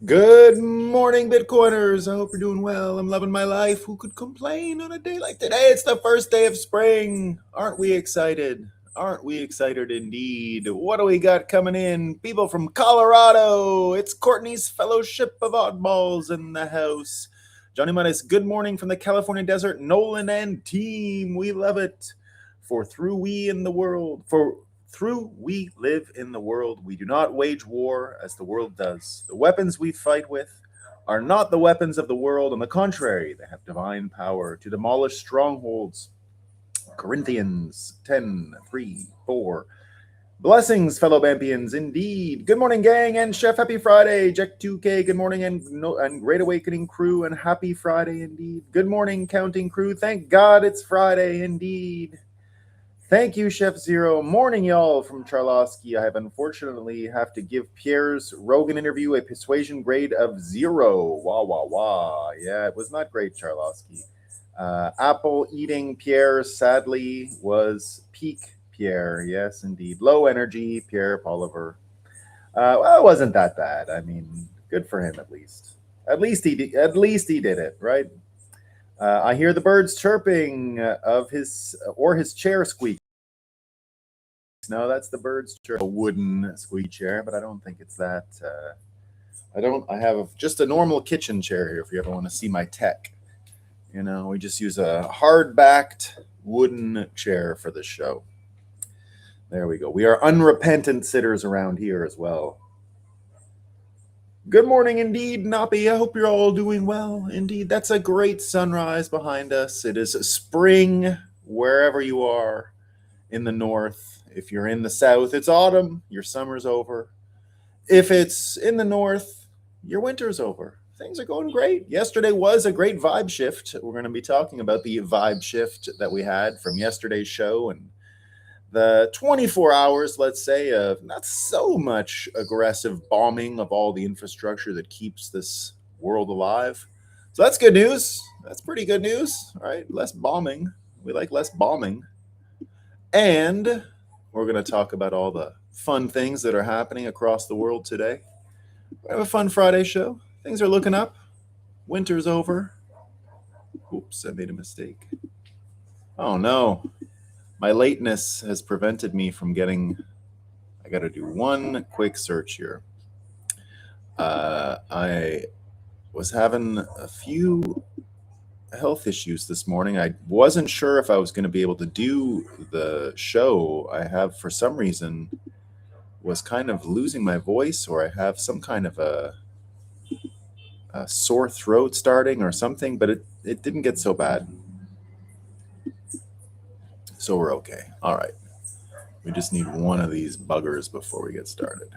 Good morning, Bitcoiners. I hope you're doing well. I'm loving my life. Who could complain on a day like today? It's the first day of spring. Aren't we excited? Aren't we excited indeed? What do we got coming in? People from Colorado. It's Courtney's Fellowship of Oddballs in the house. Johnny Manis, good morning from the California desert. Nolan and team. We love it. Through we live in the world, we do not wage war as the world does. The weapons we fight with are not the weapons of the world. On the contrary, they have divine power to demolish strongholds. Corinthians 10:3-4. Blessings, fellow Bampians, indeed. Good morning, gang, and Chef, happy Friday. Jack 2K, good morning, and Great Awakening crew, and happy Friday, indeed. Good morning, Counting crew. Thank God it's Friday, indeed. Thank you, Chef Zero. Morning, y'all, from Charlosky. I have unfortunately have to give Pierre's Rogan interview a persuasion grade of 0. Wah, wah, wah. Yeah, it was not great, Charlosky. Apple eating Pierre, sadly, was peak Pierre. Yes, indeed. Low energy Pierre Poliver. Well, it wasn't that bad. I mean, good for him, at least. At least he did it, right? I hear the birds chirping of his chair squeak. No, that's the birds chirp. A wooden squeak chair, but I don't think it's that. I have just a normal kitchen chair here if you ever want to see my tech. You know, we just use a hard-backed wooden chair for the show. There we go. We are unrepentant sitters around here as well. Good morning indeed, Nappy. I hope you're all doing well. Indeed, that's a great sunrise behind us. It is spring wherever you are in the north. If you're in the south, it's autumn. Your summer's over. If it's in the north, your winter's over. Things are going great. Yesterday was a great vibe shift. We're going to be talking about the vibe shift that we had from yesterday's show and the 24 hours, let's say, of not so much aggressive bombing of all the infrastructure that keeps this world alive. So that's good news. That's pretty good news, right? Less bombing. We like less bombing. And we're going to talk about all the fun things that are happening across the world today. We have a fun Friday show. Things are looking up. Winter's over. Oops, I made a mistake. Oh, no. My lateness has prevented me from getting... I got to do one quick search here. I was having a few health issues this morning. I wasn't sure if I was going to be able to do the show. I have, for some reason, was kind of losing my voice, or I have some kind of a sore throat starting or something, but it didn't get so bad. So we're okay. All right. We just need one of these buggers before we get started.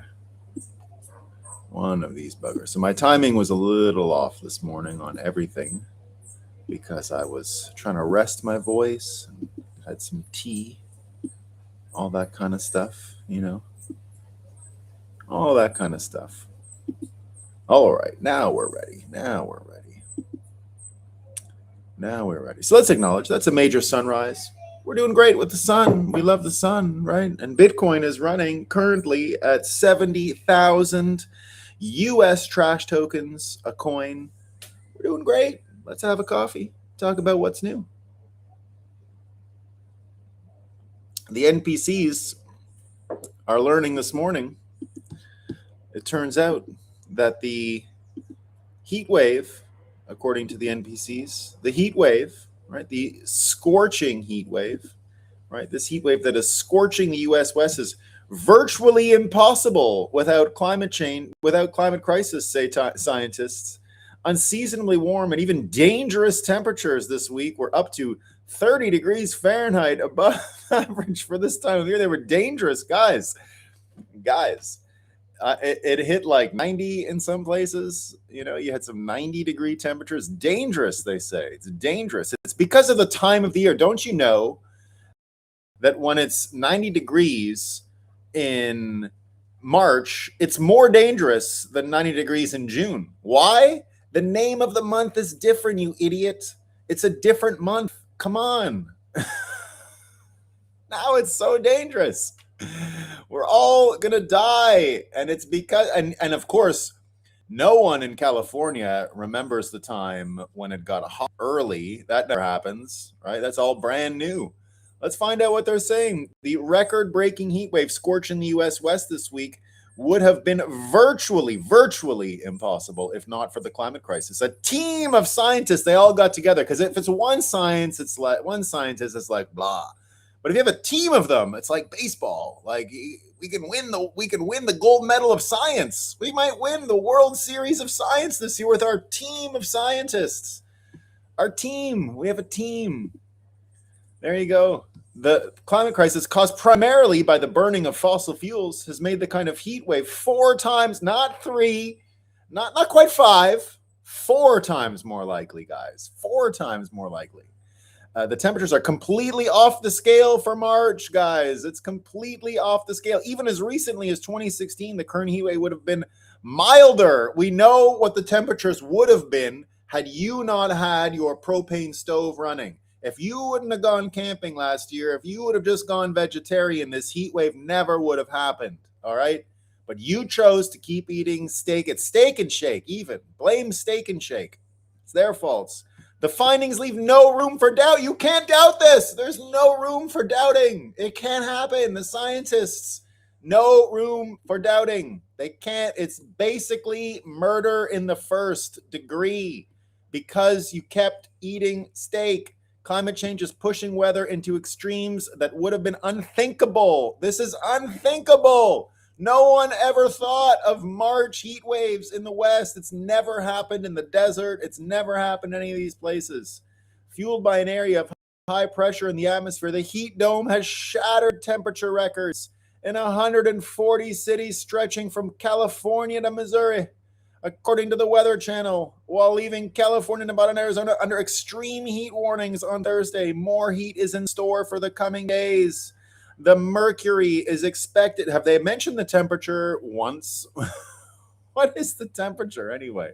One of these buggers. So my timing was a little off this morning on everything, because I was trying to rest my voice, and had some tea, all that kind of stuff, you know, all that kind of stuff. All right, now we're ready. So let's acknowledge that's a major sunrise. We're doing great with the sun. We love the sun, right? And Bitcoin is running currently at 70,000 US trash tokens a coin. We're doing great. Let's have a coffee, talk about what's new. The NPCs are learning this morning. It turns out that the heat wave, according to the NPCs, the heat wave, right, the scorching heat wave, right, this heat wave that is scorching the U.S. West is virtually impossible without climate change, without climate crisis, say scientists. Unseasonably warm and even dangerous temperatures this week were up to 30 degrees Fahrenheit above average for this time of year. They were dangerous, guys. It hit like 90 in some places. You know, you had some 90-degree temperatures. Dangerous, they say. It's dangerous. It's because of the time of the year. Don't you know that when it's 90 degrees, in March, it's more dangerous than 90 degrees in June. Why? The name of the month is different, you idiot. It's a different month. Come on. Now it's so dangerous. We're all going to die. And it's because, and of course, no one in California remembers the time when it got hot early. That never happens, right? That's all brand new. Let's find out what they're saying. The record-breaking heat wave scorching the U.S. West this week would have been virtually impossible if not for the climate crisis. A team of scientists, they all got together, because if it's one scientist, it's like blah. But if you have a team of them, it's like baseball. Like we can win the gold medal of science. We might win the World Series of Science this year with our team of scientists. Our team. We have a team. There you go. The climate crisis, caused primarily by the burning of fossil fuels, has made the kind of heat wave 4 times, not 3, not quite 5, 4 times more likely, guys. 4 times more likely. The temperatures are completely off the scale for March, guys. It's completely off the scale. Even as recently as 2016, the current heat wave would have been milder. We know what the temperatures would have been had you not had your propane stove running. If you wouldn't have gone camping last year, if you would have just gone vegetarian, this heat wave never would have happened, all right? But you chose to keep eating steak. It's Steak and Shake, even. Blame Steak and Shake. It's their faults. The findings leave no room for doubt. You can't doubt this. There's no room for doubting. It can't happen. The scientists, no room for doubting. They can't. It's basically murder in the first degree because you kept eating steak. Climate change is pushing weather into extremes that would have been unthinkable. This is unthinkable. No one ever thought of March heat waves in the West. It's never happened in the desert. It's never happened in any of these places. Fueled by an area of high pressure in the atmosphere, the heat dome has shattered temperature records in 140 cities stretching from California to Missouri, according to the Weather Channel, while leaving California, Nevada, and Arizona under extreme heat warnings on Thursday. More heat is in store for the coming days. The mercury is expected. Have they mentioned the temperature once? What is the temperature anyway?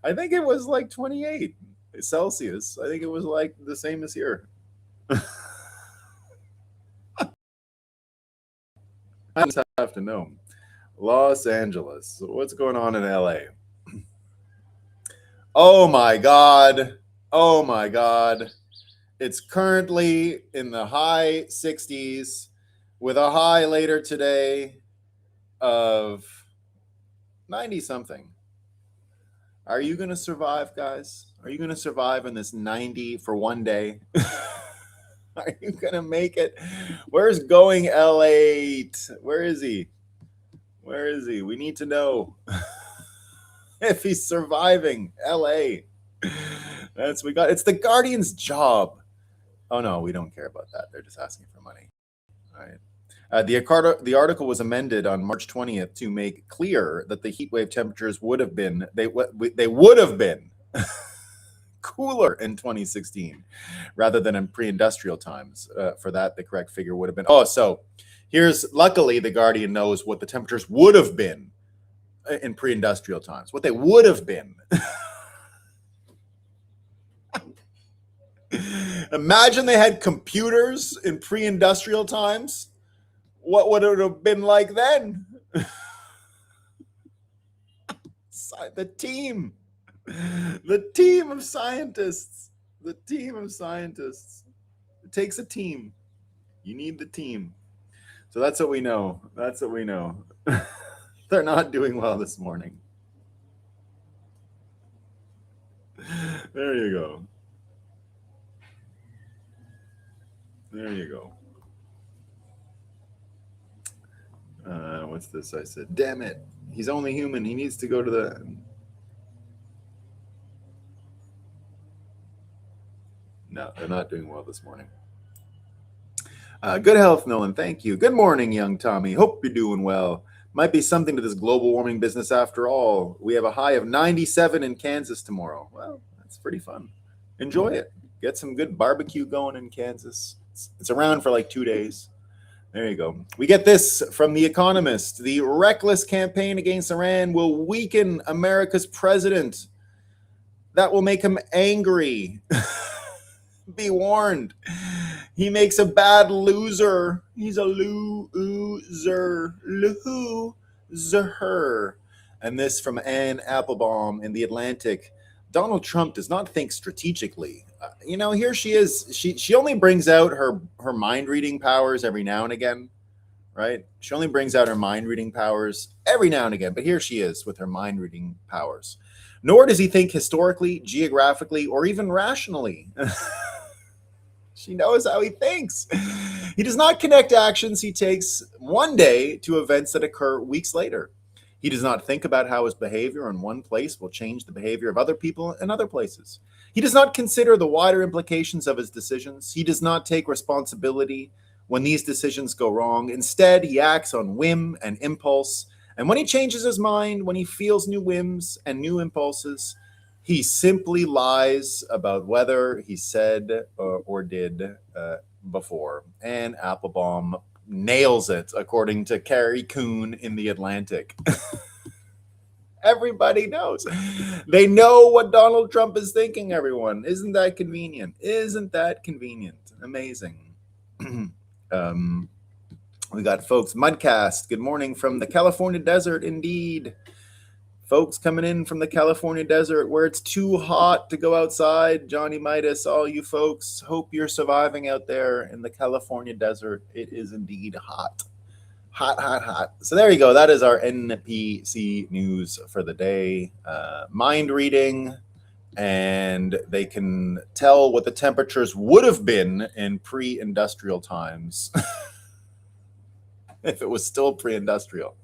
I think it was like 28 Celsius. I think it was like the same as here. I just have to know. Los Angeles. What's going on in LA? Oh my God. Oh my God. It's currently in the high 60s with a high later today of 90 something. Are you going to survive, guys? Are you going to survive in this 90 for one day? Are you going to make it? Where's going L8? Where is he? Where is he? We need to know if he's surviving LA. That's we got. It's the Guardian's job. Oh no, we don't care about that. They're just asking for money. All right. The article was amended on March 20th to make clear that the heat wave temperatures would have been they would have been cooler in 2016 rather than in pre-industrial times. For that, the correct figure would have been. Oh, so here's luckily the Guardian knows what the temperatures would have been in pre-industrial times. What they would have been. Imagine they had computers in pre-industrial times. What would it have been like then? The team of scientists. The team of scientists. It takes a team. You need the team. So that's what we know. That's what we know. They're not doing well this morning. There you go. There you go. What's this? I said, damn it. He's only human. He needs to go to the... No, they're not doing well this morning. Good health, Nolan. Thank you. Good morning, young Tommy. Hope you're doing well. Might be something to this global warming business after all. We have a high of 97 in Kansas tomorrow. Well, that's pretty fun. Enjoy it. Get some good barbecue going in Kansas. It's around for like 2 days. There you go. We get this from The Economist. The reckless campaign against Iran will weaken America's president. That will make him angry. Be warned. He makes a bad loser. He's a loser. Loser. And this from Anne Applebaum in The Atlantic. Donald Trump does not think strategically. Here she is. She only brings out her mind reading powers every now and again, right? She only brings out her mind reading powers every now and again. But here she is with her mind reading powers. Nor does he think historically, geographically, or even rationally. She knows how he thinks. He does not connect actions he takes one day to events that occur weeks later. He does not think about how his behavior in one place will change the behavior of other people in other places. He does not consider the wider implications of his decisions. He does not take responsibility when these decisions go wrong. Instead, he acts on whim and impulse. And when he changes his mind, when he feels new whims and new impulses, he simply lies about whether he said or did before. And Applebaum nails it, according to Carrie Coon in The Atlantic. Everybody knows. They know what Donald Trump is thinking, everyone. Isn't that convenient? Isn't that convenient? Amazing. We got folks. Mudcast, good morning from the California desert, indeed. Folks coming in from the California desert where it's too hot to go outside. Johnny Midas, all you folks, hope you're surviving out there in the California desert. It is indeed hot. Hot. So there you go. That is our NPC news for the day. Mind reading, and they can tell what the temperatures would have been in pre-industrial times. If it was still pre-industrial.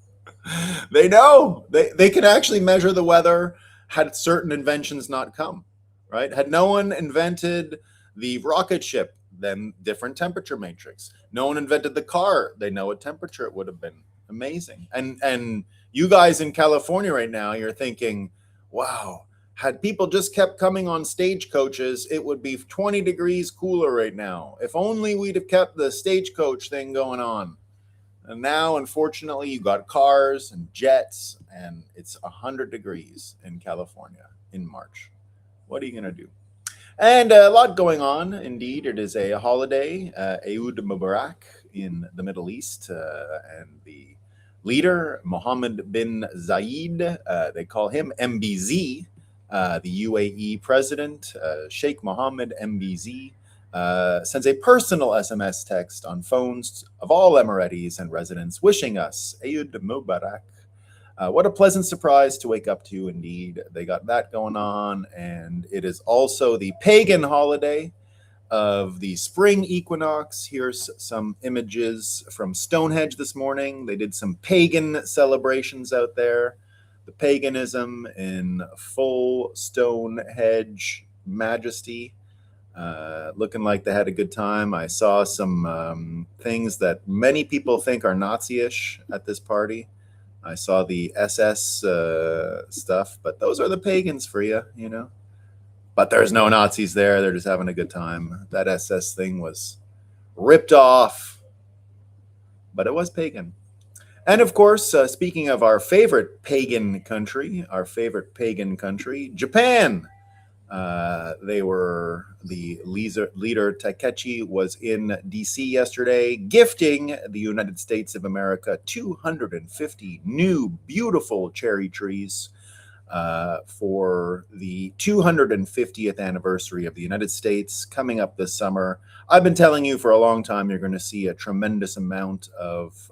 They know. They can actually measure the weather had certain inventions not come, right? Had no one invented the rocket ship, then different temperature matrix. No one invented the car. They know what temperature it would have been. Amazing. And you guys in California right now, you're thinking, wow, had people just kept coming on stagecoaches, it would be 20 degrees cooler right now. If only we'd have kept the stagecoach thing going on. And now, unfortunately, you got cars and jets, and it's 100 degrees in California in March. What are you going to do? And a lot going on. Indeed, it is a holiday, Eid Mubarak in the Middle East, and the leader, Mohammed bin Zayed, they call him MBZ, the UAE president, Sheikh Mohammed MBZ, sends a personal SMS text on phones of all Emiratis and residents wishing us Eid Mubarak. What a pleasant surprise to wake up to, indeed. They got that going on, and it is also the pagan holiday of the spring equinox. Here's some images from Stonehenge this morning. They did some pagan celebrations out there. The paganism in full Stonehenge majesty. Looking like they had a good time. I saw some things that many people think are Nazi-ish at this party. I saw the SS stuff, but those are the pagans for you, you know. But there's no Nazis there. They're just having a good time. That SS thing was ripped off, but it was pagan. And of course, speaking of our favorite pagan country, Japan. The leader Takechi was in DC yesterday, gifting the United States of America 250 new beautiful cherry trees for the 250th anniversary of the United States coming up this summer. I've been telling you for a long time you're going to see a tremendous amount of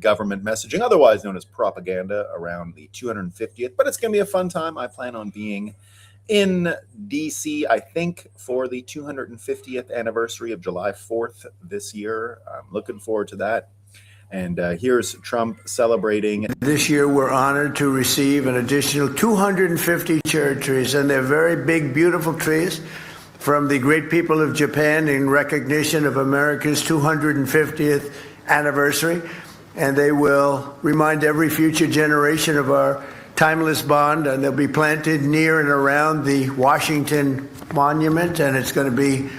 government messaging, otherwise known as propaganda, around the 250th, but it's going to be a fun time. I plan on being in DC, I think, for the 250th anniversary of July 4th this year. I'm looking forward to that. And here's Trump celebrating. This year, we're honored to receive an additional 250 cherry trees, and they're very big, beautiful trees from the great people of Japan in recognition of America's 250th anniversary. And they will remind every future generation of our timeless bond, and they'll be planted near and around the Washington Monument, and it's going to be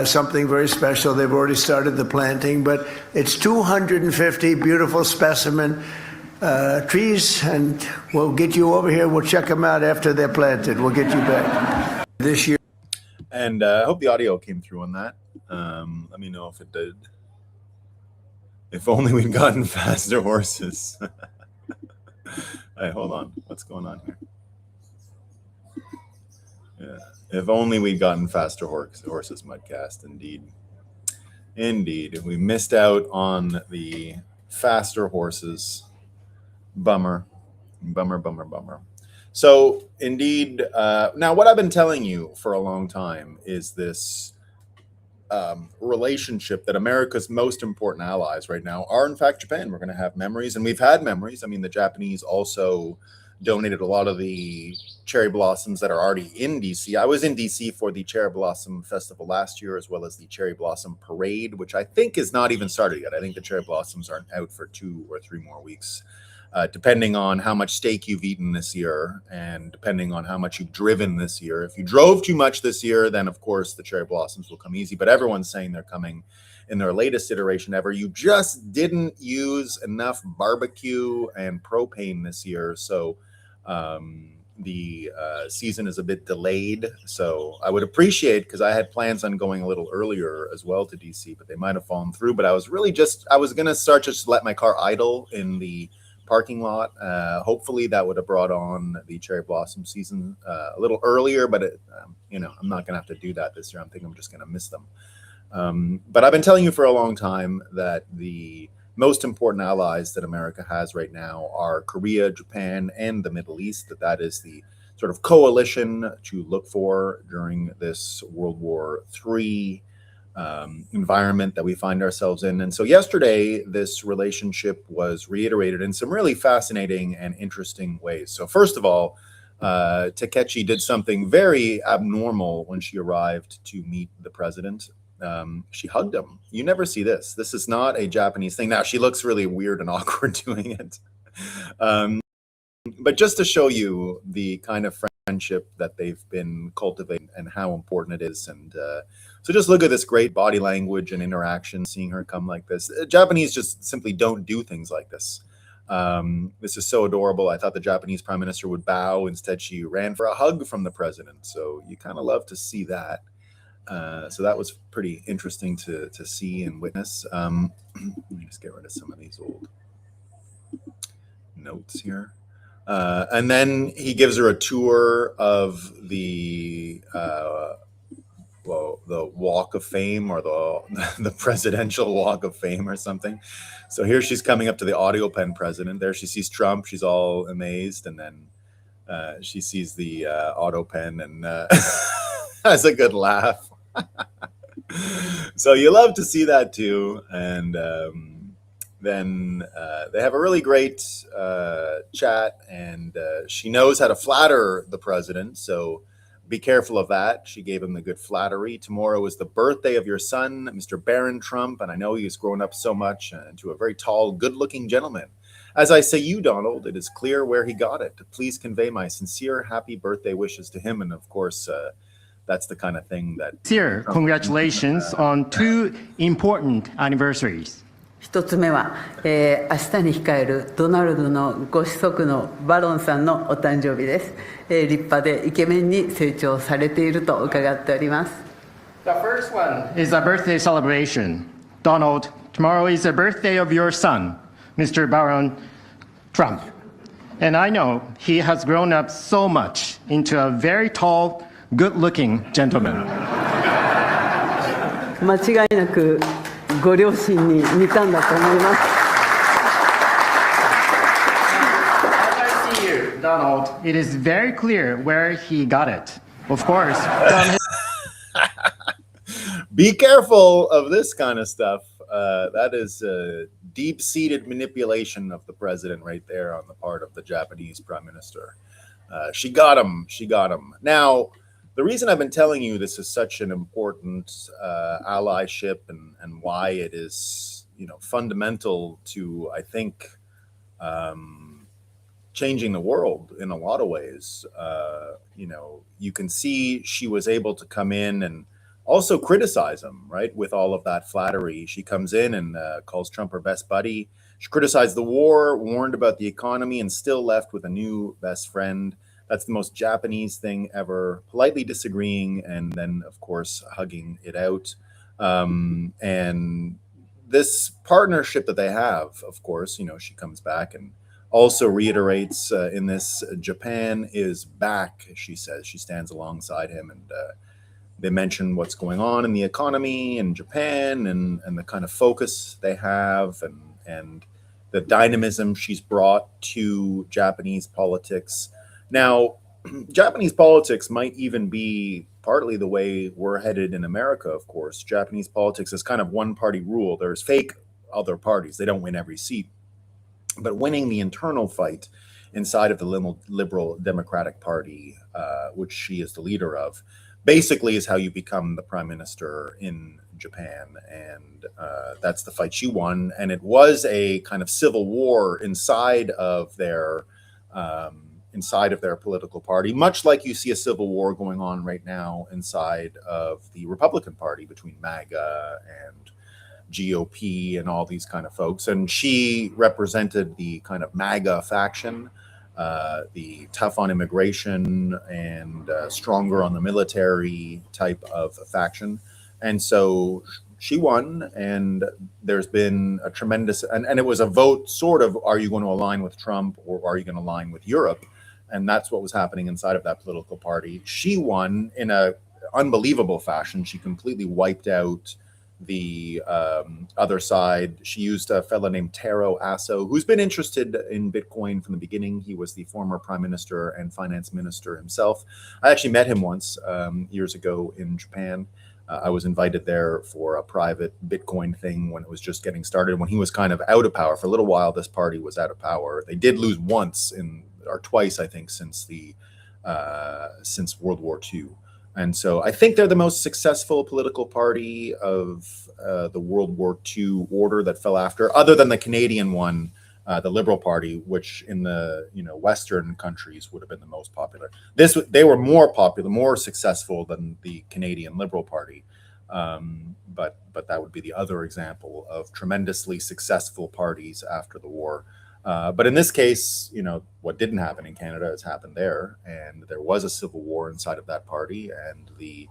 something very special. They've already started the planting, but it's 250 beautiful specimen trees, and we'll get you over here. We'll check them out after they're planted. We'll get you back this year. And I hope the audio came through on that. Let me know if it did. If only we'd gotten faster horses. Hey, hold on. What's going on here? Yeah. If only we'd gotten faster horses, Mudcast. Indeed. Indeed. We missed out on the faster horses. Bummer. Bummer, bummer, bummer. So, indeed, now what I've been telling you for a long time is this relationship that America's most important allies right now are, in fact, Japan. We're going to have memories, and we've had memories. I mean, the Japanese also donated a lot of the cherry blossoms that are already in DC. I was in DC for the Cherry Blossom Festival last year, as well as the Cherry Blossom Parade, which I think is not even started yet. I think the cherry blossoms aren't out for 2 or 3 more weeks. Depending on how much steak you've eaten this year and depending on how much you've driven this year. If you drove too much this year, then of course the cherry blossoms will come easy, but everyone's saying they're coming in their latest iteration ever. You just didn't use enough barbecue and propane this year, so the season is a bit delayed. So I would appreciate, because I had plans on going a little earlier as well to DC, but they might have fallen through. But I was going to start just to let my car idle in the parking lot. Hopefully that would have brought on the cherry blossom season a little earlier, but I'm not gonna have to do that this year. I'm just gonna miss them. But I've been telling you for a long time that the most important allies that America has right now are Korea, Japan, and the Middle East. That is the sort of coalition to look for during this World War III environment that we find ourselves in. And so yesterday, this relationship was reiterated in some really fascinating and interesting ways. So first of all, Takechi did something very abnormal when she arrived to meet the president. She hugged him. You never see this. This is not a Japanese thing. Now, she looks really weird and awkward doing it. But just to show you the kind of friendship that they've been cultivating and how important it is. And so just look at this great body language and interaction, seeing her come like this. Japanese just simply don't do things like this. This is so adorable. I thought the Japanese prime minister would bow. Instead, she ran for a hug from the president. So you kind of love to see that. So that was pretty interesting to see and witness. Let me just get rid of some of these old notes here. And then he gives her a tour of the Walk of Fame, or the Presidential Walk of Fame or something. So here she's coming up to the audio pen president. There she sees Trump. She's all amazed. And then she sees the auto pen and has a good laugh. So you love to see that too. And then they have a really great chat, and she knows how to flatter the president. So be careful of that. She gave him the good flattery. Tomorrow is the birthday of your son, Mr. Barron Trump, and I know he's grown up so much into a very tall, good-looking gentleman. As I say you, Donald, it is clear where he got it. Please convey my sincere happy birthday wishes to him, and of course, that's the kind of thing that... Sincere congratulations on 2 important anniversaries. 一つ目は、明日に控えるドナルドのご子息のバロンさんのお誕生日です。立派でイケメンに成長されていると伺っております。The first one is a birthday celebration. Donald, tomorrow is the birthday of your son, Mr. Baron Trump. And I know he has grown up so much into a very tall, good-looking gentleman. 間違いなくご両親に似たんだと思います。As I see you, Donald, it is very clear where he got it. Of course, from his... Be careful of this kind of stuff. That is deep-seated manipulation of the president right there on the part of the Japanese prime minister. She got him. She got him. Now, the reason I've been telling you this is such an important allyship and why it is, fundamental to, I think, changing the world in a lot of ways. You can see she was able to come in and also criticize him, right? With all of that flattery. She comes in and calls Trump her best buddy. She criticized the war, warned about the economy, and still left with a new best friend. That's the most Japanese thing ever. Politely disagreeing and then, of course, hugging it out. And this partnership that they have, of course, she comes back and also reiterates in this, Japan is back, she says. She stands alongside him, and they mention what's going on in the economy in Japan, and the kind of focus they have, and the dynamism she's brought to Japanese politics. Now, Japanese politics might even be partly the way we're headed in America, of course. Japanese politics is kind of one-party rule. There's fake other parties. They don't win every seat. But winning the internal fight inside of the Liberal Democratic Party, which she is the leader of, basically is how you become the prime minister in Japan. And that's the fight she won. And it was a kind of civil war inside of their political party, much like you see a civil war going on right now inside of the Republican Party between MAGA and GOP and all these kind of folks. And she represented the kind of MAGA faction, the tough on immigration and stronger on the military type of faction. And so she won, and there's been a tremendous, and it was a vote sort of, are you going to align with Trump or are you going to align with Europe? And that's what was happening inside of that political party. She won in a unbelievable fashion. She completely wiped out the other side. She used a fellow named Taro Aso, who's been interested in Bitcoin from the beginning. He was the former prime minister and finance minister himself. I actually met him once years ago in Japan. I was invited there for a private Bitcoin thing when it was just getting started, when he was kind of out of power. For a little while, this party was out of power. They did lose once or twice, I think, since World War II. And so I think they're the most successful political party of the World War II order that fell after, other than the Canadian one, the Liberal Party, which in the Western countries would have been the most popular. They were more popular, more successful than the Canadian Liberal Party, but that would be the other example of tremendously successful parties after the war. But in this case, what didn't happen in Canada has happened there, and there was a civil war inside of that party, and the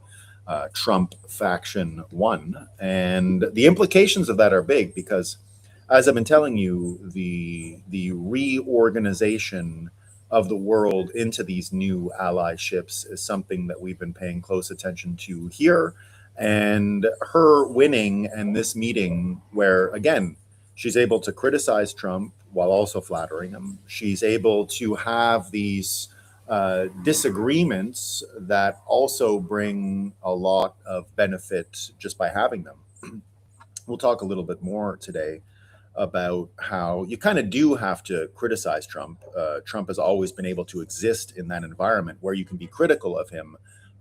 Trump faction won. And the implications of that are big because, as I've been telling you, the reorganization of the world into these new allyships is something that we've been paying close attention to here. And her winning and this meeting, where, again, she's able to criticize Trump while also flattering him. She's able to have these disagreements that also bring a lot of benefit just by having them. We'll talk a little bit more today about how you kind of do have to criticize Trump. Trump has always been able to exist in that environment where you can be critical of him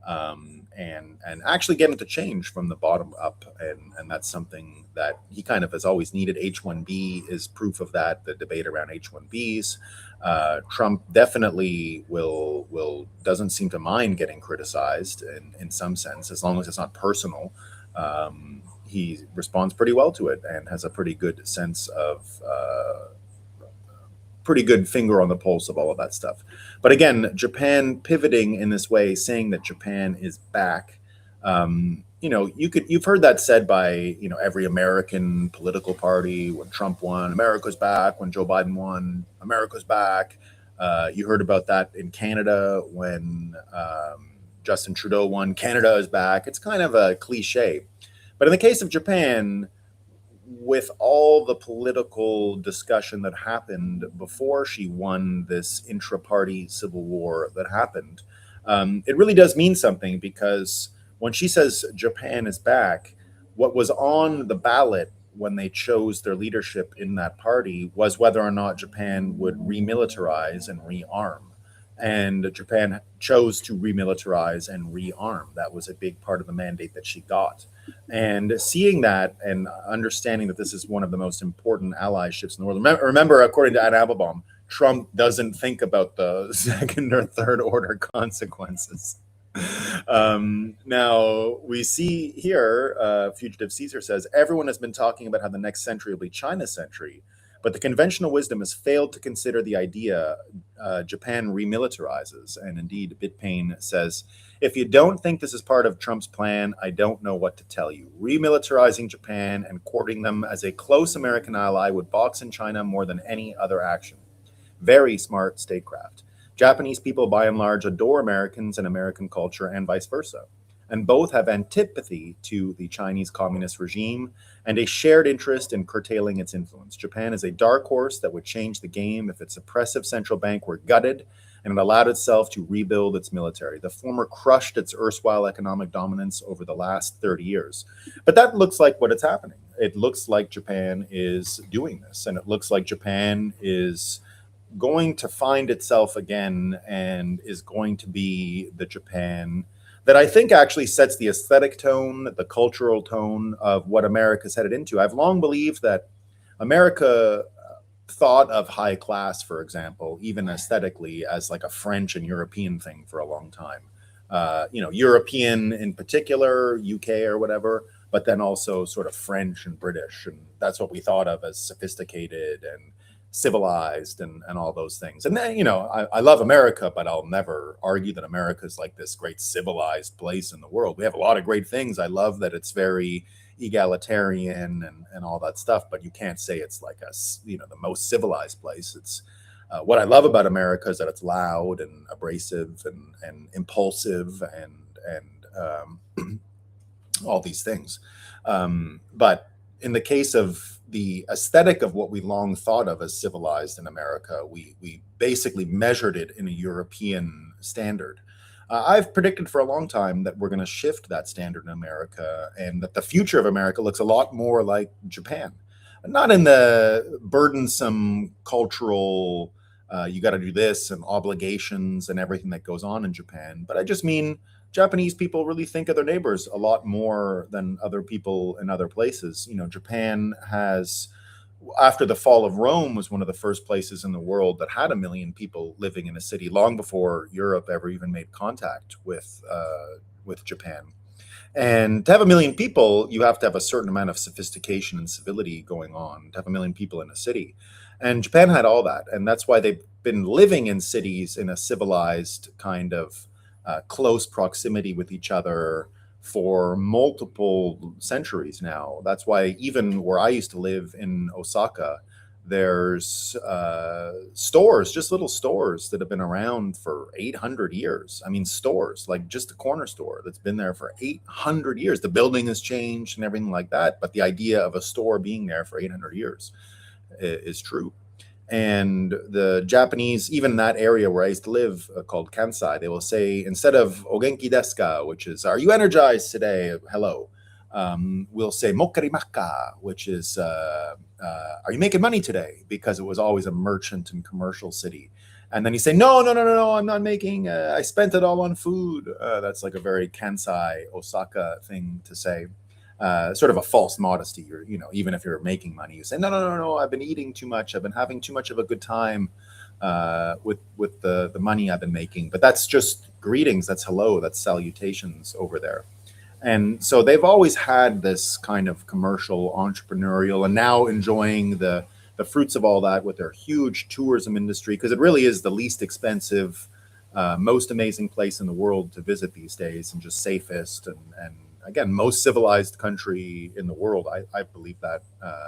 and actually get him to change from the bottom up. And that's something that he kind of has always needed. H-1B is proof of that, the debate around H-1Bs. Trump definitely doesn't seem to mind getting criticized in some sense, as long as it's not personal. He responds pretty well to it and has a pretty good sense of pretty good finger on the pulse of all of that stuff. But again, Japan pivoting in this way, saying that Japan is back. You've heard that said by every American political party. When Trump won, America's back. When Joe Biden won, America's back. You heard about that in Canada when Justin Trudeau won, Canada is back. It's kind of a cliche. But in the case of Japan, with all the political discussion that happened before she won this intra-party civil war that happened, it really does mean something, because when she says Japan is back, what was on the ballot when they chose their leadership in that party was whether or not Japan would remilitarize and rearm. And Japan chose to remilitarize and rearm. That was a big part of the mandate that she got. And seeing that and understanding that this is one of the most important allyships in the world. Remember, according to Anne Applebaum, Trump doesn't think about the second or third order consequences. Now, we see here, Fugitive Caesar says, everyone has been talking about how the next century will be China's century, but the conventional wisdom has failed to consider the idea Japan remilitarizes. And indeed, Bitpain says, if you don't think this is part of Trump's plan, I don't know what to tell you. Remilitarizing Japan and courting them as a close American ally would box in China more than any other action. Very smart statecraft. Japanese people, by and large, adore Americans and American culture and vice versa. And both have antipathy to the Chinese communist regime and a shared interest in curtailing its influence. Japan is a dark horse that would change the game if its oppressive central bank were gutted and it allowed itself to rebuild its military. The former crushed its erstwhile economic dominance over the last 30 years. But that looks like what is happening. It looks like Japan is doing this, and it looks like Japan is going to find itself again and is going to be the Japan that I think actually sets the aesthetic tone, the cultural tone of what America's headed into. I've long believed that America thought of high class, for example, even aesthetically, as like a French and European thing for a long time. European in particular, UK or whatever, but then also sort of French and British. And that's what we thought of as sophisticated and civilized and all those things. And then, I love America, but I'll never argue that America is like this great civilized place in the world. We have a lot of great things. I love that it's very egalitarian and all that stuff, but you can't say it's like the most civilized place. It's what I love about America is that it's loud and abrasive and impulsive and all these things. But in the case of the aesthetic of what we long thought of as civilized in America, we basically measured it in a European standard. I've predicted for a long time that we're going to shift that standard in America and that the future of America looks a lot more like Japan. Not in the burdensome cultural, you got to do this and obligations and everything that goes on in Japan, but I just mean Japanese people really think of their neighbors a lot more than other people in other places. Japan has, after the fall of Rome, was one of the first places in the world that had 1 million people living in a city, long before Europe ever even made contact with Japan. And to have 1 million people, you have to have a certain amount of sophistication and civility going on to have 1 million people in a city. And Japan had all that. And that's why they've been living in cities in a civilized kind of close proximity with each other for multiple centuries now. That's why even where I used to live in Osaka, there's stores, just little stores that have been around for 800 years. I mean, stores, like just a corner store that's been there for 800 years. The building has changed and everything like that, but the idea of a store being there for 800 years is true. And the Japanese, even in that area where I used to live, called Kansai, they will say, instead of "ogenki desu ka," which is "Are you energized today?" Hello, we'll say "mokarimaka," which is "Are you making money today?" Because it was always a merchant and commercial city. And then you say, "No, I'm not making. I spent it all on food." That's like a very Kansai, Osaka thing to say. Sort of a false modesty. Even if you're making money, you say, no, I've been eating too much. I've been having too much of a good time with the money I've been making. But that's just greetings. That's hello. That's salutations over there. And so they've always had this kind of commercial, entrepreneurial, and now enjoying the fruits of all that with their huge tourism industry, because it really is the least expensive, most amazing place in the world to visit these days, and just safest and again, most civilized country in the world. I believe that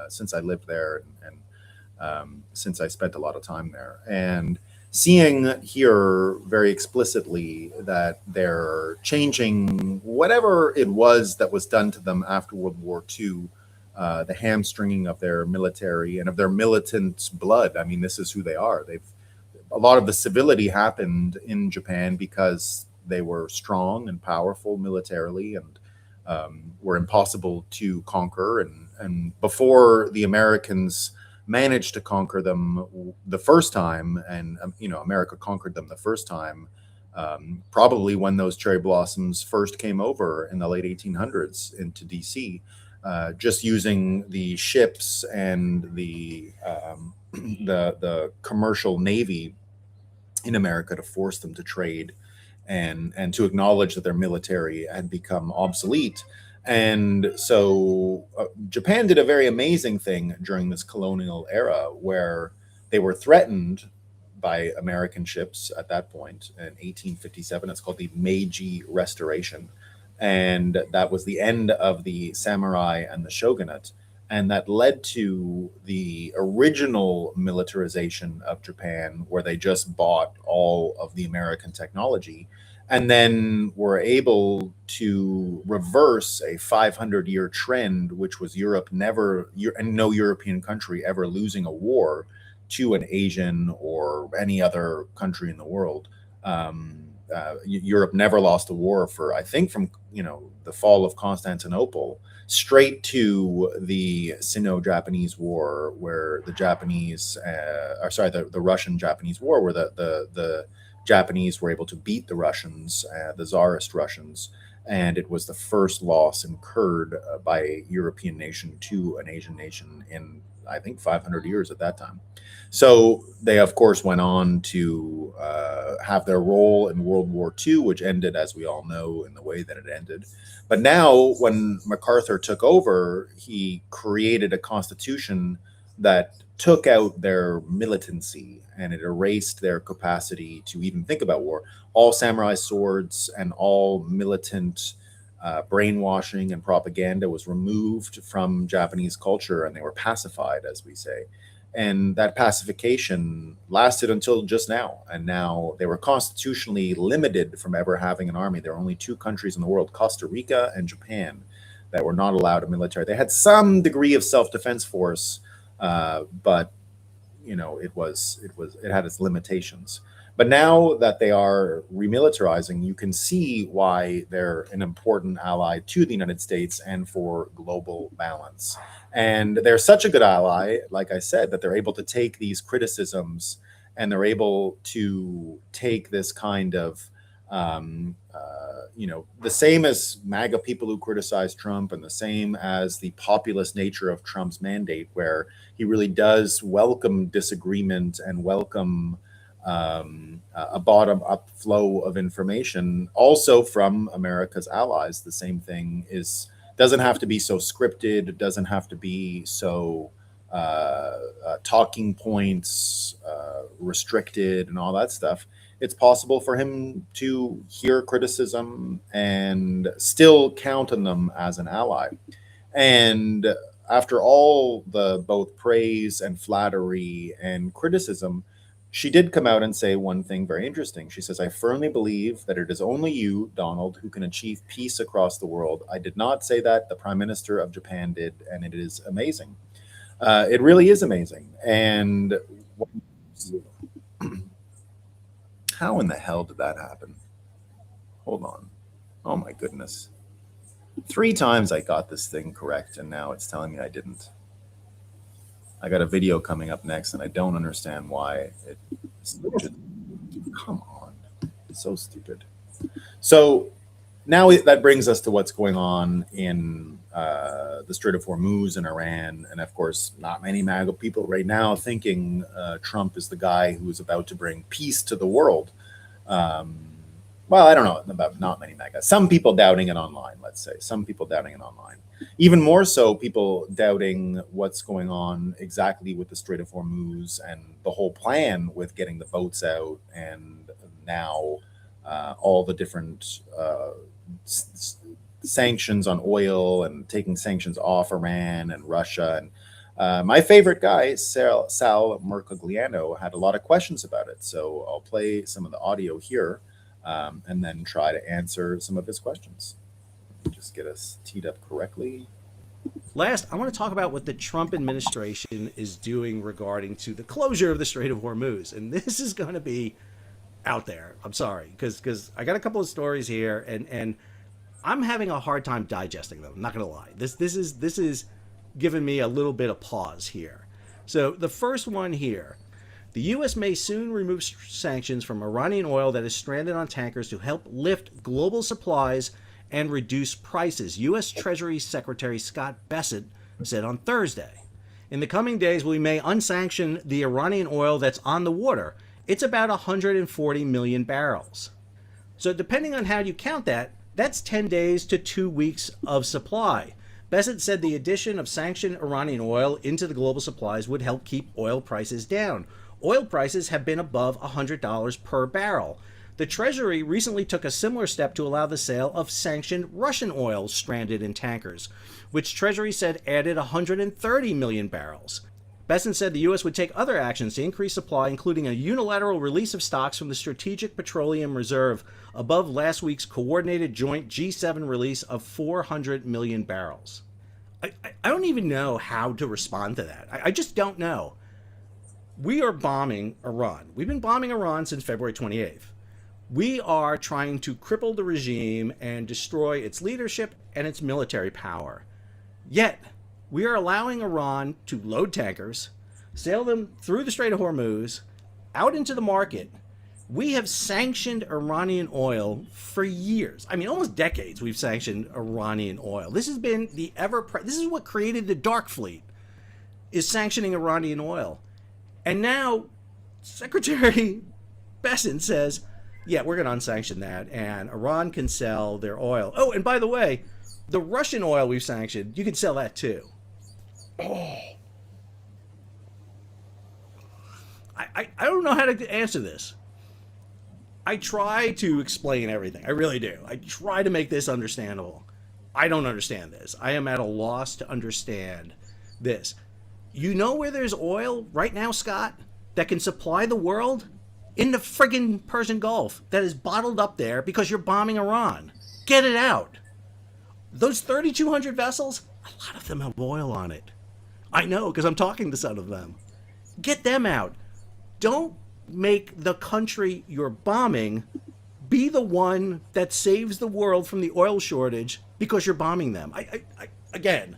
since I lived there and since I spent a lot of time there. And seeing here very explicitly that they're changing whatever it was that was done to them after World War II, the hamstringing of their military and of their militant blood. I mean, this is who they are. A lot of the civility happened in Japan because they were strong and powerful militarily and were impossible to conquer. And before the Americans managed to conquer them the first time, and America conquered them the first time, probably when those cherry blossoms first came over in the late 1800s into DC, just using the ships and the commercial navy in America to force them to trade and to acknowledge that their military had become obsolete. And so Japan did a very amazing thing during this colonial era where they were threatened by American ships at that point in 1857. It's called the Meiji Restoration. And that was the end of the samurai and the shogunate. And that led to the original militarization of Japan, where they just bought all of the American technology and then were able to reverse a 500-year trend, which was Europe never, and no European country ever losing a war to an Asian or any other country in the world. Europe never lost a war for, I think, from the fall of Constantinople straight to the Sino-Japanese War, where the Russian-Japanese War, where the Japanese were able to beat the Russians, the Tsarist Russians, and it was the first loss incurred by a European nation to an Asian nation in, I think, 500 years at that time. So they, of course, went on to have their role in World War II, which ended, as we all know, in the way that it ended. But now, when MacArthur took over, he created a constitution that took out their militancy and it erased their capacity to even think about war. All samurai swords and all militant brainwashing and propaganda was removed from Japanese culture, and they were pacified, as we say. And that pacification lasted until just now. And now they were constitutionally limited from ever having an army. There are only two countries in the world, Costa Rica and Japan, that were not allowed a military. They had some degree of self-defense force, but it had its limitations. But now that they are remilitarizing, you can see why they're an important ally to the United States and for global balance. And they're such a good ally, like I said, that they're able to take these criticisms and they're able to take this kind of, the same as MAGA people who criticize Trump and the same as the populist nature of Trump's mandate, where he really does welcome disagreement and welcome a bottom-up flow of information, also from America's allies. The same thing doesn't have to be so scripted. It doesn't have to be so talking points restricted and all that stuff. It's possible for him to hear criticism and still count on them as an ally. And after all the both praise and flattery and criticism, she did come out and say one thing very interesting. She says, "I firmly believe that it is only you, Donald, who can achieve peace across the world. I did not say that. The Prime Minister of Japan did, and it is amazing." It really is amazing. And how in the hell did that happen? Hold on. Oh, my goodness. 3 times I got this thing correct, and now it's telling me I didn't. I got a video coming up next, and I don't understand why it. Come on, it's so stupid. So now that brings us to what's going on in the Strait of Hormuz in Iran, and of course, not many MAGA people right now thinking Trump is the guy who is about to bring peace to the world. Well, I don't know about not many MAGA. Some people doubting it online, let's say. Some people doubting it online. Even more so, people doubting what's going on exactly with the Strait of Hormuz and the whole plan with getting the boats out, and now all the different sanctions on oil and taking sanctions off Iran and Russia. And my favorite guy, Sal Mercogliano, had a lot of questions about it. So I'll play some of the audio here and then try to answer some of his questions. Just get us teed up correctly. Last, I want to talk about what the Trump administration is doing regarding to the closure of the Strait of Hormuz. And this is going to be out there. I'm sorry, because I got a couple of stories here, and I'm having a hard time digesting them. I'm not going to lie. This is giving me a little bit of pause here. So the first one here. The U.S. may soon remove sanctions from Iranian oil that is stranded on tankers to help lift global supplies and reduce prices, U.S. Treasury Secretary Scott Bessent said on Thursday. In the coming days, we may unsanction the Iranian oil that's on the water. It's about 140 million barrels. So depending on how you count that, that's 10 days to 2 weeks of supply. Bessent said the addition of sanctioned Iranian oil into the global supplies would help keep oil prices down. Oil prices have been above $100 per barrel. The Treasury recently took a similar step to allow the sale of sanctioned Russian oil stranded in tankers, which Treasury said added 130 million barrels. Bessent said the U.S. would take other actions to increase supply, including a unilateral release of stocks from the Strategic Petroleum Reserve above last week's coordinated joint G7 release of 400 million barrels. I don't even know how to respond to that. I just don't know. We are bombing Iran. We've been bombing Iran since February 28th. We are trying to cripple the regime and destroy its leadership and its military power. Yet, we are allowing Iran to load tankers, sail them through the Strait of Hormuz, out into the market. We have sanctioned Iranian oil for years. I mean, almost decades we've sanctioned Iranian oil. This has been this is what created the Dark Fleet, is sanctioning Iranian oil. And now Secretary Bessent says, yeah, we're going to unsanction that, and Iran can sell their oil. Oh, and by the way, the Russian oil we've sanctioned, you can sell that too. Oh. I don't know how to answer this. I try to explain everything. I really do. I try to make this understandable. I don't understand this. I am at a loss to understand this. You know where there's oil right now, Scott, that can supply the world? In the friggin' Persian Gulf, that is bottled up there because you're bombing Iran. Get it out. Those 3,200 vessels, a lot of them have oil on it. I know, because I'm talking to some of them. Get them out. Don't make the country you're bombing be the one that saves the world from the oil shortage because you're bombing them. Again,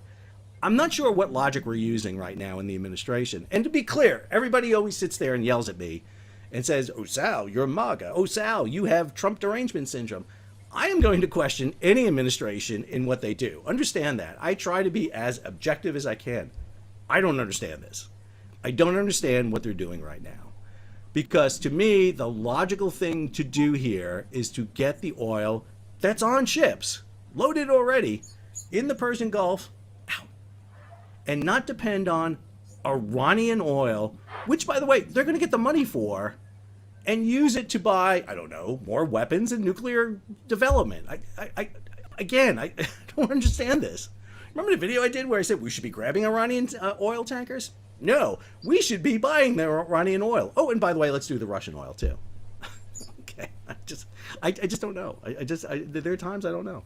I'm not sure what logic we're using right now in the administration. And to be clear, everybody always sits there and yells at me and says, oh, Sal, you're MAGA. Oh, Sal, you have Trump derangement syndrome. I am going to question any administration in what they do. Understand that. I try to be as objective as I can. I don't understand this. I don't understand what they're doing right now. Because to me, the logical thing to do here is to get the oil that's on ships, loaded already, in the Persian Gulf, out, and not depend on Iranian oil, which, by the way, they're going to get the money for, and use it to buy, I don't know, more weapons and nuclear development. I don't understand this. Remember the video I did where I said we should be grabbing Iranian oil tankers? No, we should be buying their Iranian oil. Oh, and by the way, let's do the Russian oil too. Okay, I just don't know. There are times I don't know.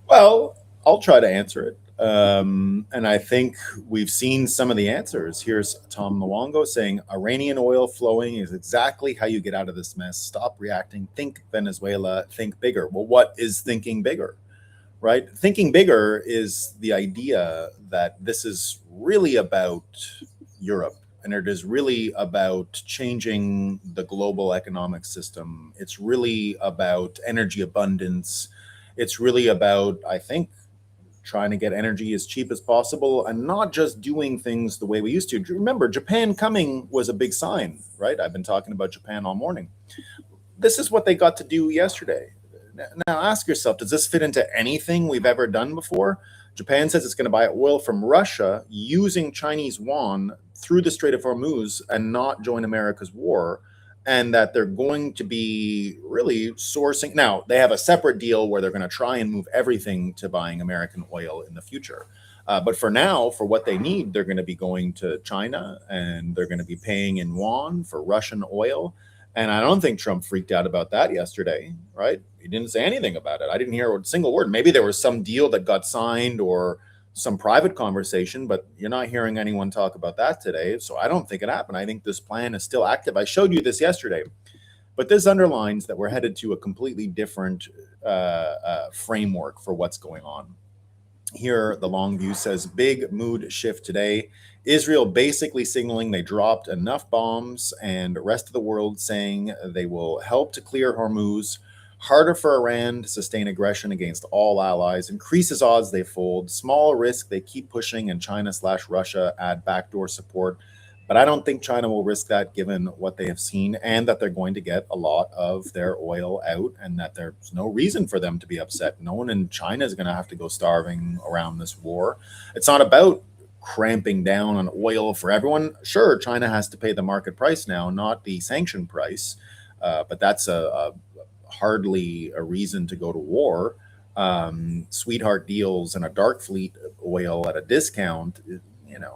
Well, I'll try to answer it. And I think we've seen some of the answers. Here's Tom Luongo saying Iranian oil flowing is exactly how you get out of this mess. Stop reacting. Think Venezuela. Think bigger. Well, what is thinking bigger? Right? Thinking bigger is the idea that this is really about Europe, and it is really about changing the global economic system. It's really about energy abundance. It's really about, I think, trying to get energy as cheap as possible and not just doing things the way we used to. Remember, Japan coming was a big sign, right? I've been talking about Japan all morning. This is what they got to do yesterday. Now ask yourself, does this fit into anything we've ever done before? Japan says it's going to buy oil from Russia using Chinese yuan through the Strait of Hormuz and not join America's war, and that they're going to be really sourcing. Now, they have a separate deal where they're going to try and move everything to buying American oil in the future. But for now, for what they need, they're going to be going to China, and they're going to be paying in yuan for Russian oil. And I don't think Trump freaked out about that yesterday, right? He didn't say anything about it. I didn't hear a single word. Maybe there was some deal that got signed or some private conversation, but you're not hearing anyone talk about that today. So I don't think it happened. I think this plan is still active. I showed you this yesterday, but this underlines that we're headed to a completely different framework for what's going on. Here, the long view says, big mood shift today. Israel basically signaling they dropped enough bombs, and the rest of the world saying they will help to clear Hormuz. Harder for Iran to sustain aggression against all allies. Increases odds they fold. Small risk they keep pushing, and China/Russia add backdoor support. But I don't think China will risk that given what they have seen and that they're going to get a lot of their oil out and that there's no reason for them to be upset. No one in China is going to have to go starving around this war. It's not about cramping down on oil for everyone. Sure, China has to pay the market price now, not the sanction price, but that's hardly a reason to go to war. Sweetheart deals and a dark fleet oil at a discount,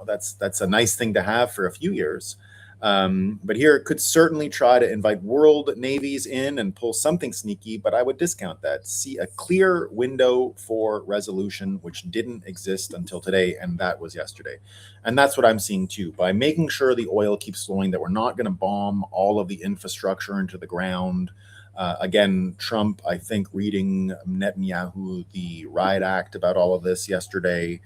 that's a nice thing to have for a few years. But here it could certainly try to invite world navies in and pull something sneaky, but I would discount that. See a clear window for resolution, which didn't exist until today, and that was yesterday. And that's what I'm seeing too. By making sure the oil keeps flowing, that we're not going to bomb all of the infrastructure into the ground. Again, Trump, I think, reading Netanyahu, the riot act about all of this yesterday,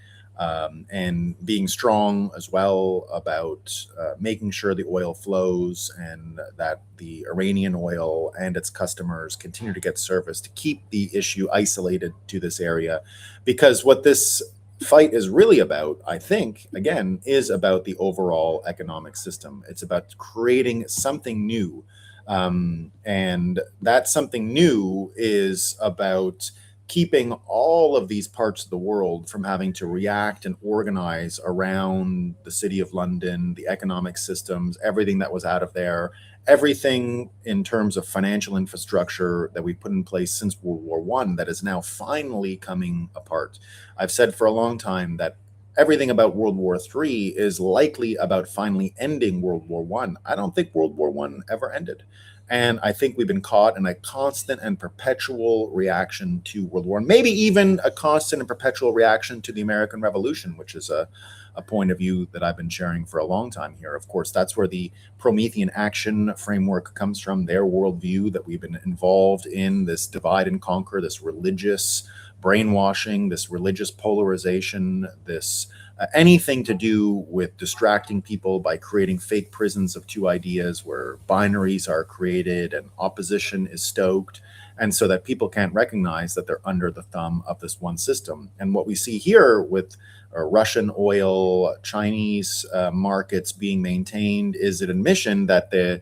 and being strong as well about making sure the oil flows and that the Iranian oil and its customers continue to get service to keep the issue isolated to this area. Because what this fight is really about, I think, again, is about the overall economic system. It's about creating something new. And that something new is about keeping all of these parts of the world from having to react and organize around the City of London, the economic systems, everything that was out of there, everything in terms of financial infrastructure that we put in place since World War I that is now finally coming apart. I've said for a long time that everything about World War III is likely about finally ending World War I. I don't think World War I ever ended. And I think we've been caught in a constant and perpetual reaction to World War, maybe even a constant and perpetual reaction to the American Revolution, which is a point of view that I've been sharing for a long time here. Of course, that's where the Promethean action framework comes from, their worldview that we've been involved in, this divide and conquer, this religious brainwashing, this religious polarization, this anything to do with distracting people by creating fake prisons of two ideas where binaries are created and opposition is stoked, and so that people can't recognize that they're under the thumb of this one system. And what we see here with Russian oil, Chinese markets being maintained is an admission that the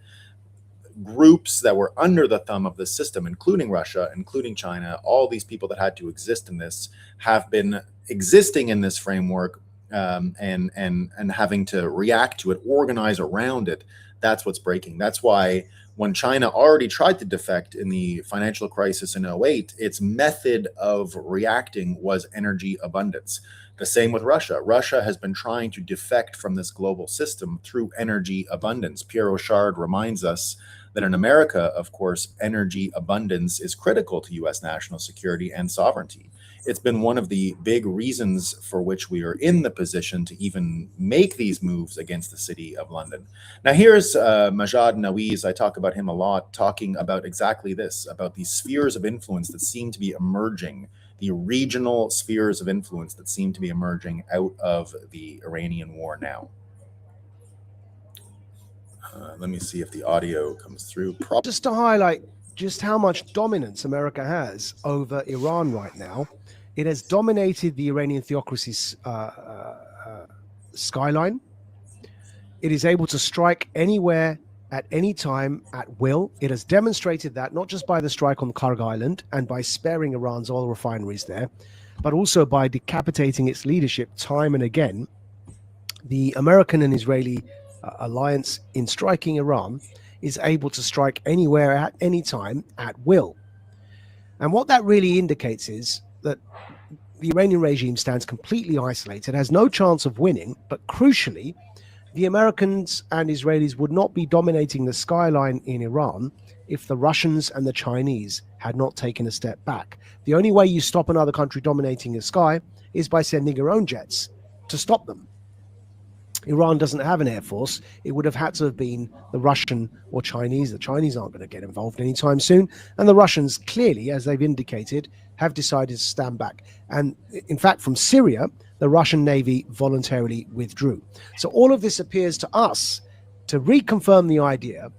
groups that were under the thumb of the system, including Russia, including China, all these people that had to exist in this have been existing in this framework and having to react to it, organize around it. That's what's breaking. That's why when China already tried to defect in the financial crisis in 2008, its method of reacting was energy abundance. The same with Russia. Russia has been trying to defect from this global system through energy abundance. Pierre Rochard reminds us that in America, of course, energy abundance is critical to U.S. national security and sovereignty. It's been one of the big reasons for which we are in the position to even make these moves against the City of London. Now, here's Majid Nawiz. I talk about him a lot, talking about exactly this, about these spheres of influence that seem to be emerging, the regional spheres of influence that seem to be emerging out of the Iranian war now. Let me see if the audio comes through. Just to highlight just how much dominance America has over Iran right now, it has dominated the Iranian theocracy's skyline. It is able to strike anywhere at any time at will. It has demonstrated that not just by the strike on Karg Island and by sparing Iran's oil refineries there, but also by decapitating its leadership time and again. The American and Israeli alliance in striking Iran is able to strike anywhere at any time at will. And what that really indicates is that the Iranian regime stands completely isolated, has no chance of winning, but crucially, the Americans and Israelis would not be dominating the skyline in Iran if the Russians and the Chinese had not taken a step back. The only way you stop another country dominating the sky is by sending your own jets to stop them. Iran doesn't have an air force. It would have had to have been the Russian or Chinese. The Chinese aren't going to get involved anytime soon. And the Russians clearly, as they've indicated, have decided to stand back. And in fact, from Syria, the Russian Navy voluntarily withdrew. So all of this appears to us to reconfirm the idea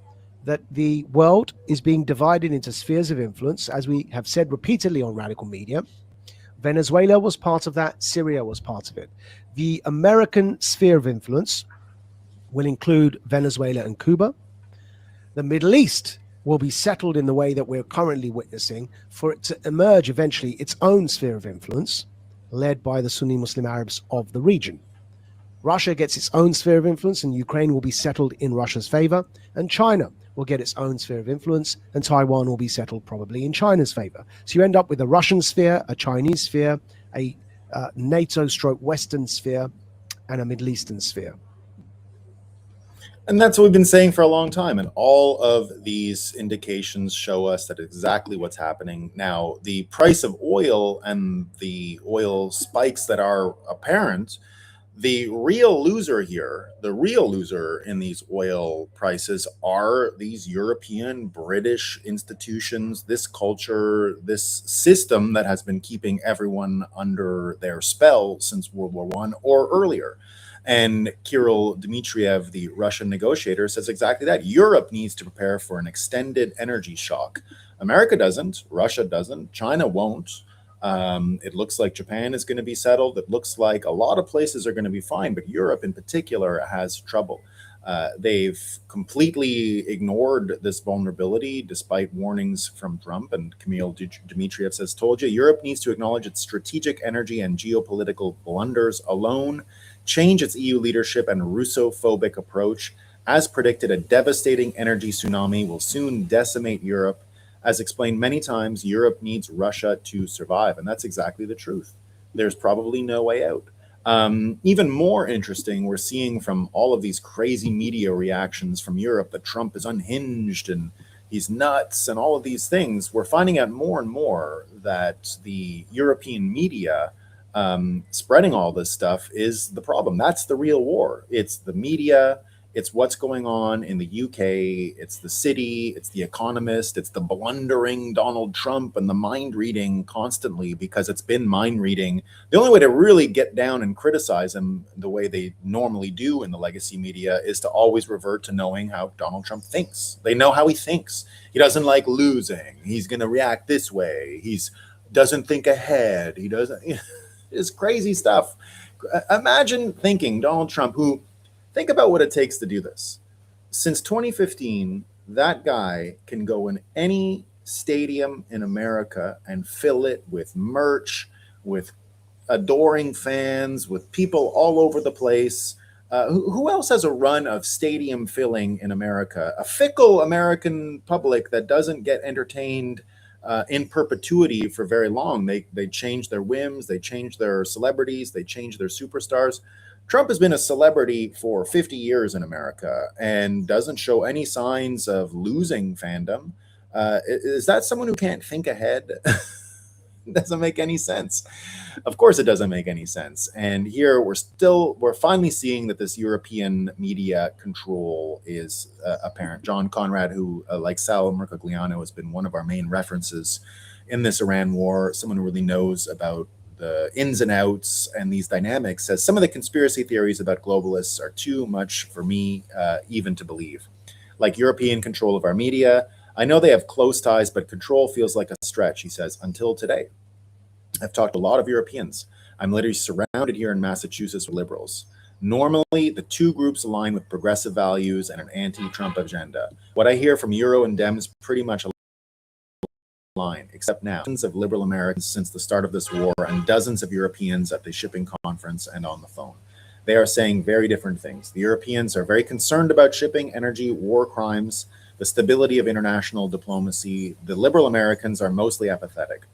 that the world is being divided into spheres of influence, as we have said repeatedly on Radical Media. Venezuela was part of that. Syria was part of it. The American sphere of influence will include Venezuela and Cuba. The Middle East will be settled in the way that we're currently witnessing for it to emerge eventually its own sphere of influence, led by the Sunni Muslim Arabs of the region. Russia gets its own sphere of influence and Ukraine will be settled in Russia's favor, and China will get its own sphere of influence and Taiwan will be settled probably in China's favor. So you end up with a Russian sphere, a Chinese sphere, a NATO/Western sphere, and a Middle Eastern sphere. And that's what we've been saying for a long time. And all of these indications show us that exactly what's happening now. The price of oil and the oil spikes that are apparent, the real loser here, the real loser in these oil prices are these European, British institutions, this culture, this system that has been keeping everyone under their spell since World War I or earlier. And Kirill Dmitriev, the Russian negotiator, says exactly that. Europe needs to prepare for an extended energy shock. America doesn't. Russia doesn't. China won't. It looks like Japan is going to be settled. It looks like a lot of places are going to be fine, but Europe in particular has trouble. They've completely ignored this vulnerability despite warnings from Trump. And Kirill Dmitriev says, told you, Europe needs to acknowledge its strategic energy and geopolitical blunders alone, change its EU leadership and Russo-phobic approach. As predicted, a devastating energy tsunami will soon decimate Europe. As explained many times, Europe needs Russia to survive. And that's exactly the truth. There's probably no way out. Even more interesting, we're seeing from all of these crazy media reactions from Europe that Trump is unhinged and he's nuts and all of these things. We're finding out more and more that the European media spreading all this stuff is the problem. That's the real war. It's the media. It's what's going on in the UK. It's the City. It's the Economist. It's the blundering Donald Trump and the mind reading constantly, because it's been mind reading. The only way to really get down and criticize him the way they normally do in the legacy media is to always revert to knowing how Donald Trump thinks. They know how he thinks. He doesn't like losing. He's going to react this way. He's doesn't think ahead. He doesn't. It's crazy stuff. Imagine thinking Donald Trump, who, think about what it takes to do this. Since 2015, that guy can go in any stadium in America and fill it with merch, with adoring fans, with people all over the place. Who else has a run of stadium filling in America? A fickle American public that doesn't get entertained in perpetuity for very long. They change their whims, they change their celebrities, they change their superstars. Trump has been a celebrity for 50 years in America and doesn't show any signs of losing fandom. Is that someone who can't think ahead? Doesn't make any sense. Of course it doesn't make any sense. And here we're finally seeing that this European media control is apparent. John Conrad, who like Sal Mercogliano has been one of our main references in this Iran war, someone who really knows about the ins and outs and these dynamics, says some of the conspiracy theories about globalists are too much for me even to believe. Like European control of our media, I know they have close ties, but control feels like a stretch, he says, until today. I've talked to a lot of Europeans. I'm literally surrounded here in Massachusetts with liberals. Normally, the two groups align with progressive values and an anti-Trump agenda. What I hear from Euro and Dems pretty much align, except now. Dozens of liberal Americans since the start of this war and dozens of Europeans at the shipping conference and on the phone. They are saying very different things. The Europeans are very concerned about shipping, energy, war crimes, the stability of international diplomacy. The liberal Americans are mostly apathetic.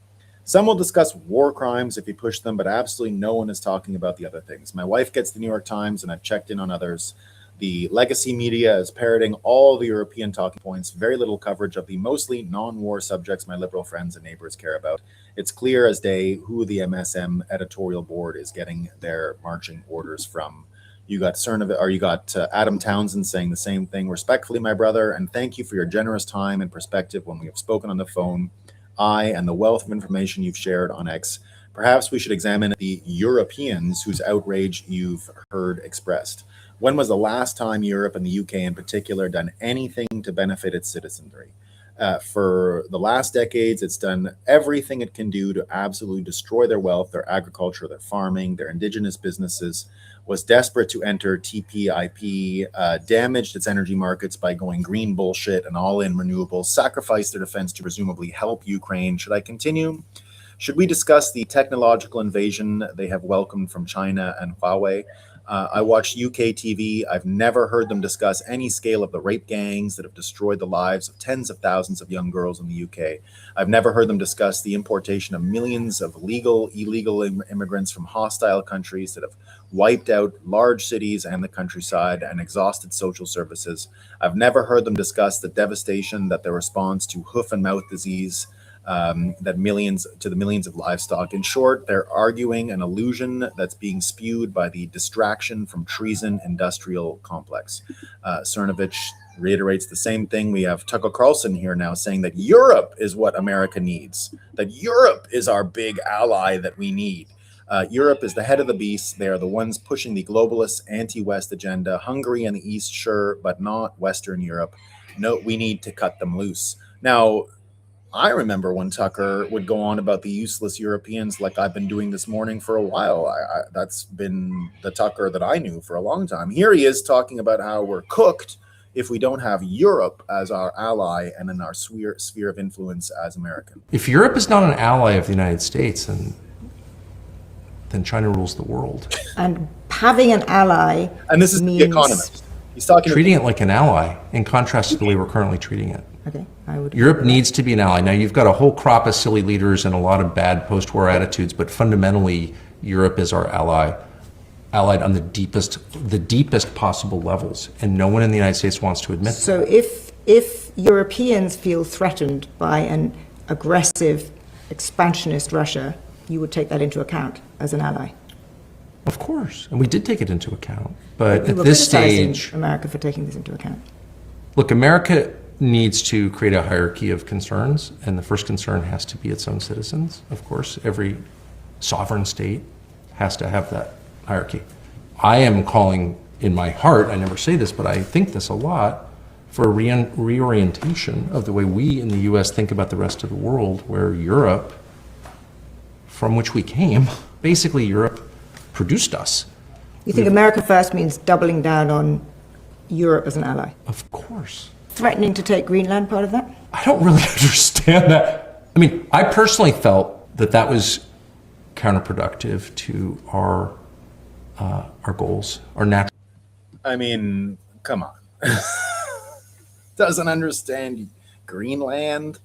Some will discuss war crimes if you push them, but absolutely no one is talking about the other things. My wife gets the New York Times, and I've checked in on others. The legacy media is parroting all the European talking points, very little coverage of the mostly non-war subjects my liberal friends and neighbors care about. It's clear as day who the MSM editorial board is getting their marching orders from. You got Adam Townsend saying the same thing. Respectfully, my brother, and thank you for your generous time and perspective when we have spoken on the phone. And the wealth of information you've shared on X. Perhaps we should examine the Europeans whose outrage you've heard expressed. When was the last time Europe and the UK in particular done anything to benefit its citizenry? For the last decades, it's done everything it can do to absolutely destroy their wealth, their agriculture, their farming, their indigenous businesses. was desperate to enter TPIP, damaged its energy markets by going green bullshit and all in renewables, sacrificed their defense to presumably help Ukraine. Should I continue? Should we discuss the technological invasion they have welcomed from China and Huawei? I watch UK TV. I've never heard them discuss any scale of the rape gangs that have destroyed the lives of tens of thousands of young girls in the UK. I've never heard them discuss the importation of millions of illegal immigrants from hostile countries that have wiped out large cities and the countryside and exhausted social services. I've never heard them discuss the devastation that the response to hoof and mouth disease the millions of livestock. In short, they're arguing an illusion that's being spewed by the distraction from treason industrial complex. Cernovich reiterates the same thing. We have Tucker Carlson here now saying that Europe is what America needs, that Europe is our big ally that we need. Europe is the head of the beast. They are the ones pushing the globalist anti-West agenda. Hungary and the East, sure, but not Western Europe. No, we need to cut them loose. Now, I remember when Tucker would go on about the useless Europeans like I've been doing this morning for a while. That's been the Tucker that I knew for a long time. Here he is talking about how we're cooked if we don't have Europe as our ally and in our sphere of influence as American. If Europe is not an ally of the United States, then China rules the world. And having an ally and this is means... The Economist. He's talking treating it like an ally in contrast to the way we're currently treating it. Okay, I would. Europe needs to be an ally. Now, you've got a whole crop of silly leaders and a lot of bad post-war attitudes, but fundamentally, Europe is our ally, allied on the deepest possible levels, and no one in the United States wants to admit So that. if Europeans feel threatened by an aggressive, expansionist Russia, you would take that into account as an ally? Of course, and we did take it into account, but You at were this criticizing stage, America for taking this into account. look, America needs to create a hierarchy of concerns, and the first concern has to be its own citizens. Of course, every sovereign state has to have that hierarchy. I am calling in my heart, I never say this, but I think this a lot, for a reorientation of the way we in the US think about the rest of the world, where Europe, from which we came, basically Europe produced us. You think America first means doubling down on Europe as an ally? Of course. Threatening to take Greenland part of that? I don't really understand that. I mean, I personally felt that that was counterproductive to our goals, our natural. I mean, come on. Doesn't understand Greenland,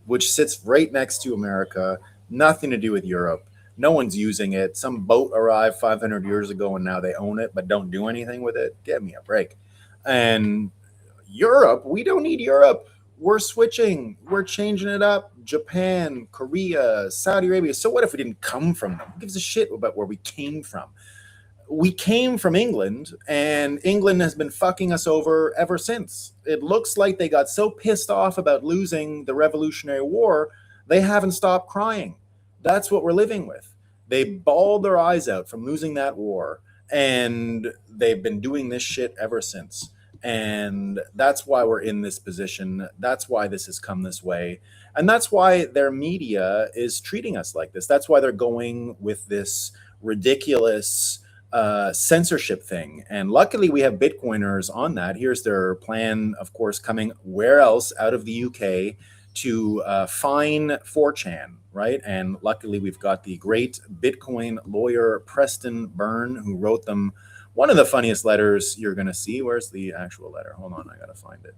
which sits right next to America, nothing to do with Europe. No one's using it. Some boat arrived 500 years ago and now they own it, but don't do anything with it. Give me a break. And Europe, we don't need Europe. We're switching. We're changing it up. Japan, Korea, Saudi Arabia. So what if we didn't come from them? Who gives a shit about where we came from? We came from England, and England has been fucking us over ever since. It looks like they got so pissed off about losing the Revolutionary War, they haven't stopped crying. That's what we're living with. They bawled their eyes out from losing that war, and they've been doing this shit ever since. And that's why we're in this position. That's why this has come this way. And that's why their media is treating us like this. That's why they're going with this ridiculous censorship thing. And luckily we have Bitcoiners on that. Here's their plan, of course, coming where else out of the UK to fine 4chan, right? And luckily we've got the great Bitcoin lawyer Preston Byrne, who wrote them one of the funniest letters you're going to see. Where's the actual letter? Hold on, I got to find it.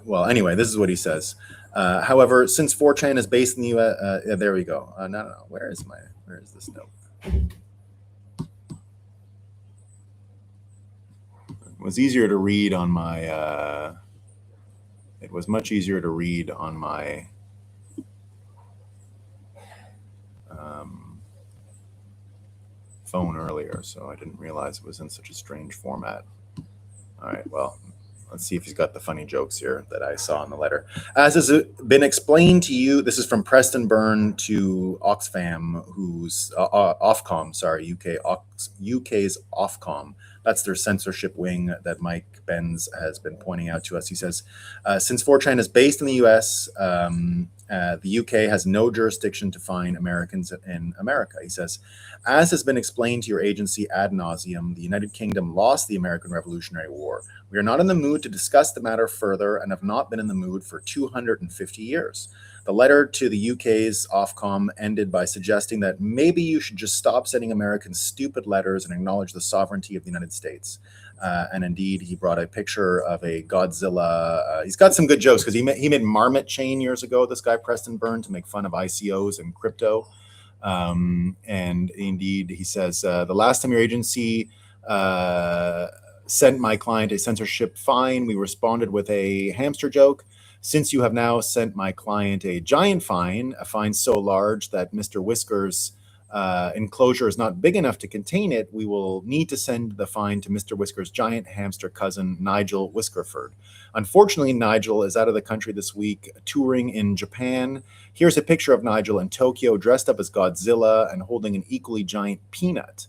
Well, anyway, this is what he says. However, since 4chan is based in the US, there we go. No. Where is this note? It was easier to read on my, it was much easier to read on my phone earlier, so I didn't realize it was in such a strange format. All right, well, let's see if he's got the funny jokes here that I saw in the letter. As has been explained to you, this is from Preston Byrne to Oxfam, who's Ofcom, sorry, UK's Ofcom. That's their censorship wing that Mike Benz has been pointing out to us. He says, since 4chan is based in the US, The UK has no jurisdiction to fine Americans in America. He says, as has been explained to your agency ad nauseum, the United Kingdom lost the American Revolutionary War. We are not in the mood to discuss the matter further and have not been in the mood for 250 years. The letter to the UK's Ofcom ended by suggesting that maybe you should just stop sending Americans stupid letters and acknowledge the sovereignty of the United States. And indeed, he brought a picture of a Godzilla. He's got some good jokes because he made Marmot Chain years ago, this guy Preston Byrne, to make fun of ICOs and crypto. And indeed, he says, the last time your agency sent my client a censorship fine, we responded with a hamster joke. Since you have now sent my client a giant fine, a fine so large that Mr. Whisker's enclosure is not big enough to contain it, we will need to send the fine to Mr. Whisker's giant hamster cousin, Nigel Whiskerford. Unfortunately, Nigel is out of the country this week, touring in Japan. Here's a picture of Nigel in Tokyo, dressed up as Godzilla and holding an equally giant peanut.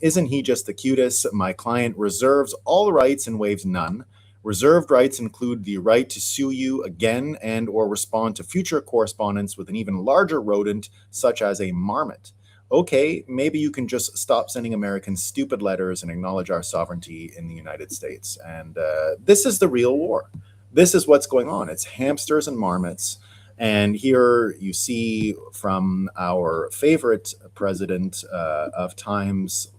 Isn't he just the cutest? My client reserves all rights and waives none. Reserved rights include the right to sue you again and or respond to future correspondence with an even larger rodent, such as a marmot. Okay, maybe you can just stop sending Americans stupid letters and acknowledge our sovereignty in the United States. And this is the real war. This is what's going on. It's hamsters and marmots. And here you see from our favorite president of times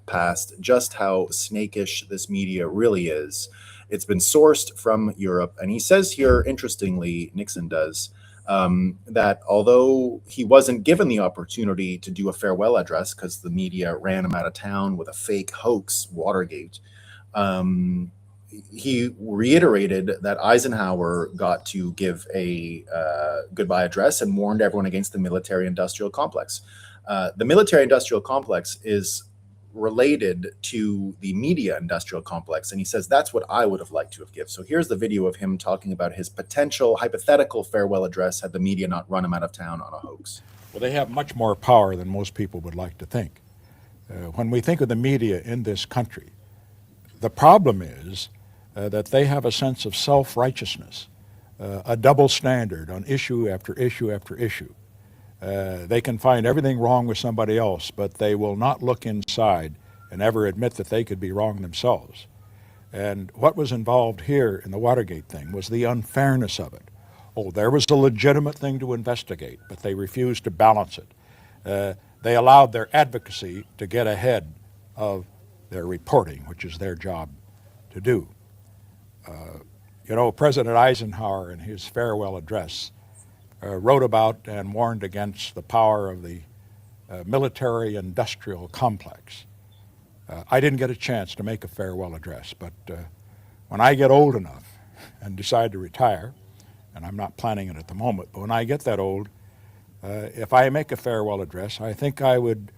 past just how snakish this media really is. It's been sourced from Europe. And he says here, interestingly, Nixon does, that although he wasn't given the opportunity to do a farewell address because the media ran him out of town with a fake hoax, Watergate, he reiterated that Eisenhower got to give a goodbye address and warned everyone against the military-industrial complex. The military-industrial complex is related to the media industrial complex, and he says that's what I would have liked to have given. So here's the video of him talking about his potential hypothetical farewell address had the media not run him out of town on a hoax. Well, they have much more power than most people would like to think. When we think of the media in this country, the problem is that they have a sense of self-righteousness, a double standard on issue after issue after issue. They can find everything wrong with somebody else, but they will not look inside and ever admit that they could be wrong themselves. And what was involved here in the Watergate thing was the unfairness of it. Oh, there was a legitimate thing to investigate, but they refused to balance it. They allowed their advocacy to get ahead of their reporting, which is their job to do. You know, President Eisenhower in his farewell address wrote about and warned against the power of the military-industrial complex. I didn't get a chance to make a farewell address, but when I get old enough and decide to retire, and I'm not planning it at the moment, but when I get that old, if I make a farewell address, I think I would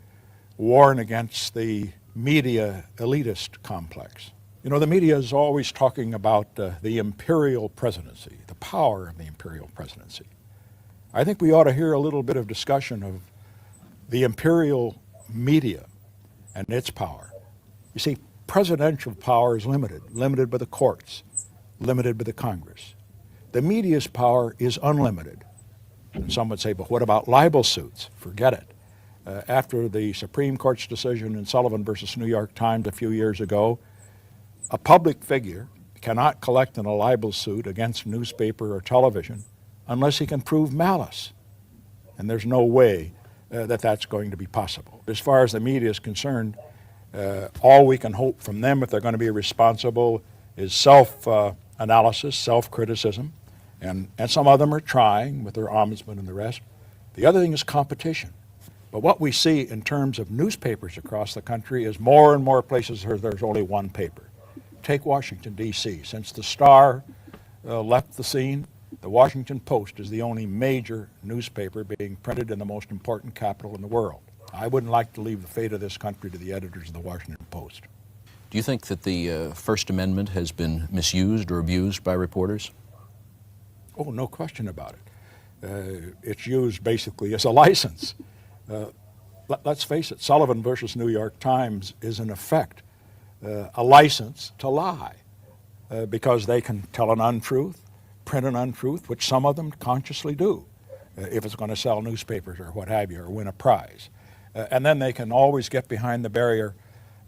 warn against the media elitist complex. You know, the media is always talking about the imperial presidency, the power of the imperial presidency. I think we ought to hear a little bit of discussion of the imperial media and its power. You see, presidential power is limited by the courts, limited by the Congress. The media's power is unlimited. And some would say, but what about libel suits? Forget it. After the Supreme Court's decision in Sullivan versus New York Times a few years ago, a public figure cannot collect in a libel suit against newspaper or television unless he can prove malice. And there's no way that that's going to be possible. As far as the media is concerned, all we can hope from them, if they're going to be responsible, is self-analysis, self-criticism, and some of them are trying with their ombudsman and the rest. The other thing is competition. But what we see in terms of newspapers across the country is more and more places where there's only one paper. Take Washington, D.C. Since the Star left the scene, the Washington Post is the only major newspaper being printed in the most important capital in the world. I wouldn't like to leave the fate of this country to the editors of the Washington Post. Do you think that the First Amendment has been misused or abused by reporters? Oh, no question about it. It's used basically as a license. Let's face it, Sullivan versus New York Times is in effect a license to lie because they can tell an untruth, print an untruth, which some of them consciously do, if it's going to sell newspapers or what have you, or win a prize. And then they can always get behind the barrier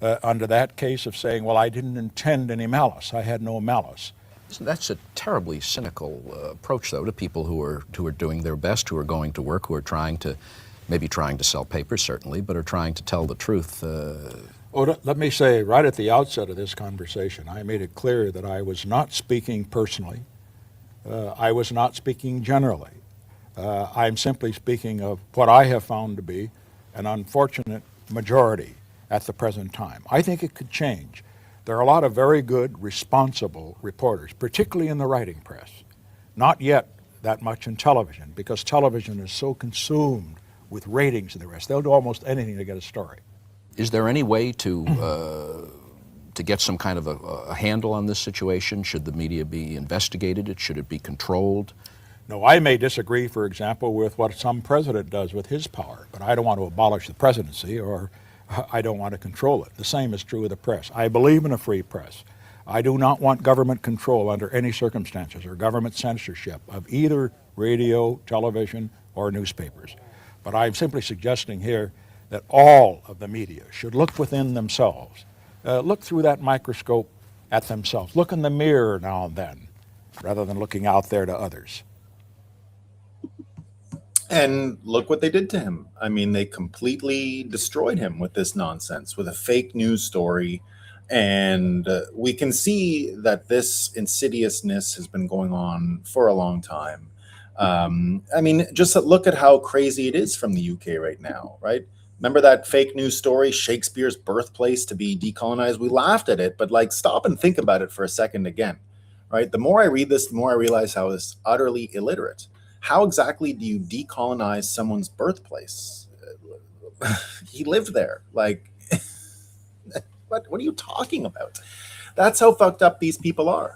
under that case of saying, well, I didn't intend any malice. I had no malice. That's a terribly cynical approach, though, to people who are doing their best, who are going to work, who are maybe trying to sell papers, certainly, but are trying to tell the truth. Let me say right at the outset of this conversation, I made it clear that I was not speaking personally. I was not speaking generally. I'm simply speaking of what I have found to be an unfortunate majority at the present time. I think it could change. There are a lot of very good, responsible reporters, particularly in the writing press. Not yet that much in television, because television is so consumed with ratings and the rest. They'll do almost anything to get a story. Is there any way to get some kind of a handle on this situation? Should the media be investigated? Should it be controlled? No, I may disagree, for example, with what some president does with his power, but I don't want to abolish the presidency, or I don't want to control it. The same is true of the press. I believe in a free press. I do not want government control under any circumstances, or government censorship of either radio, television, or newspapers. But I'm simply suggesting here that all of the media should look within themselves, look through that microscope at themselves, look in the mirror now and then, rather than looking out there to others. And look what they did to him. I mean, they completely destroyed him with this nonsense, with a fake news story. And we can see that this insidiousness has been going on for a long time. I mean, just look at how crazy it is from the UK right now, right? Remember that fake news story, Shakespeare's birthplace to be decolonized? We laughed at it, but like, stop and think about it for a second again, right? The more I read this, the more I realize how it's utterly illiterate. How exactly do you decolonize someone's birthplace? He lived there. Like, what are you talking about? That's how fucked up these people are.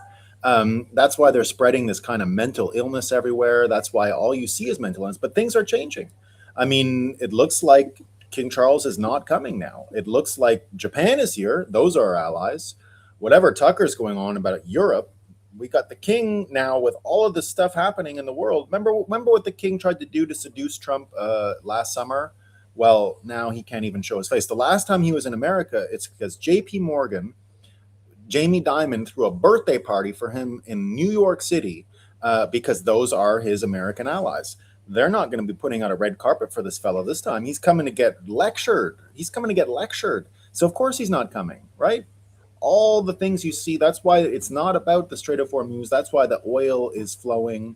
That's why they're spreading this kind of mental illness everywhere. That's why all you see is mental illness. But things are changing. I mean, it looks like King Charles is not coming now. It looks like Japan is here. Those are our allies. Whatever Tucker's going on about Europe, we got the king now with all of this stuff happening in the world. Remember what the king tried to do to seduce Trump last summer? Well, now he can't even show his face. The last time he was in America, it's because J.P. Morgan, Jamie Dimon, threw a birthday party for him in New York City because those are his American allies. They're not going to be putting out a red carpet for this fellow this time. He's coming to get lectured. So of course he's not coming, right? All the things you see, that's why it's not about the Strait of Hormuz. That's why the oil is flowing.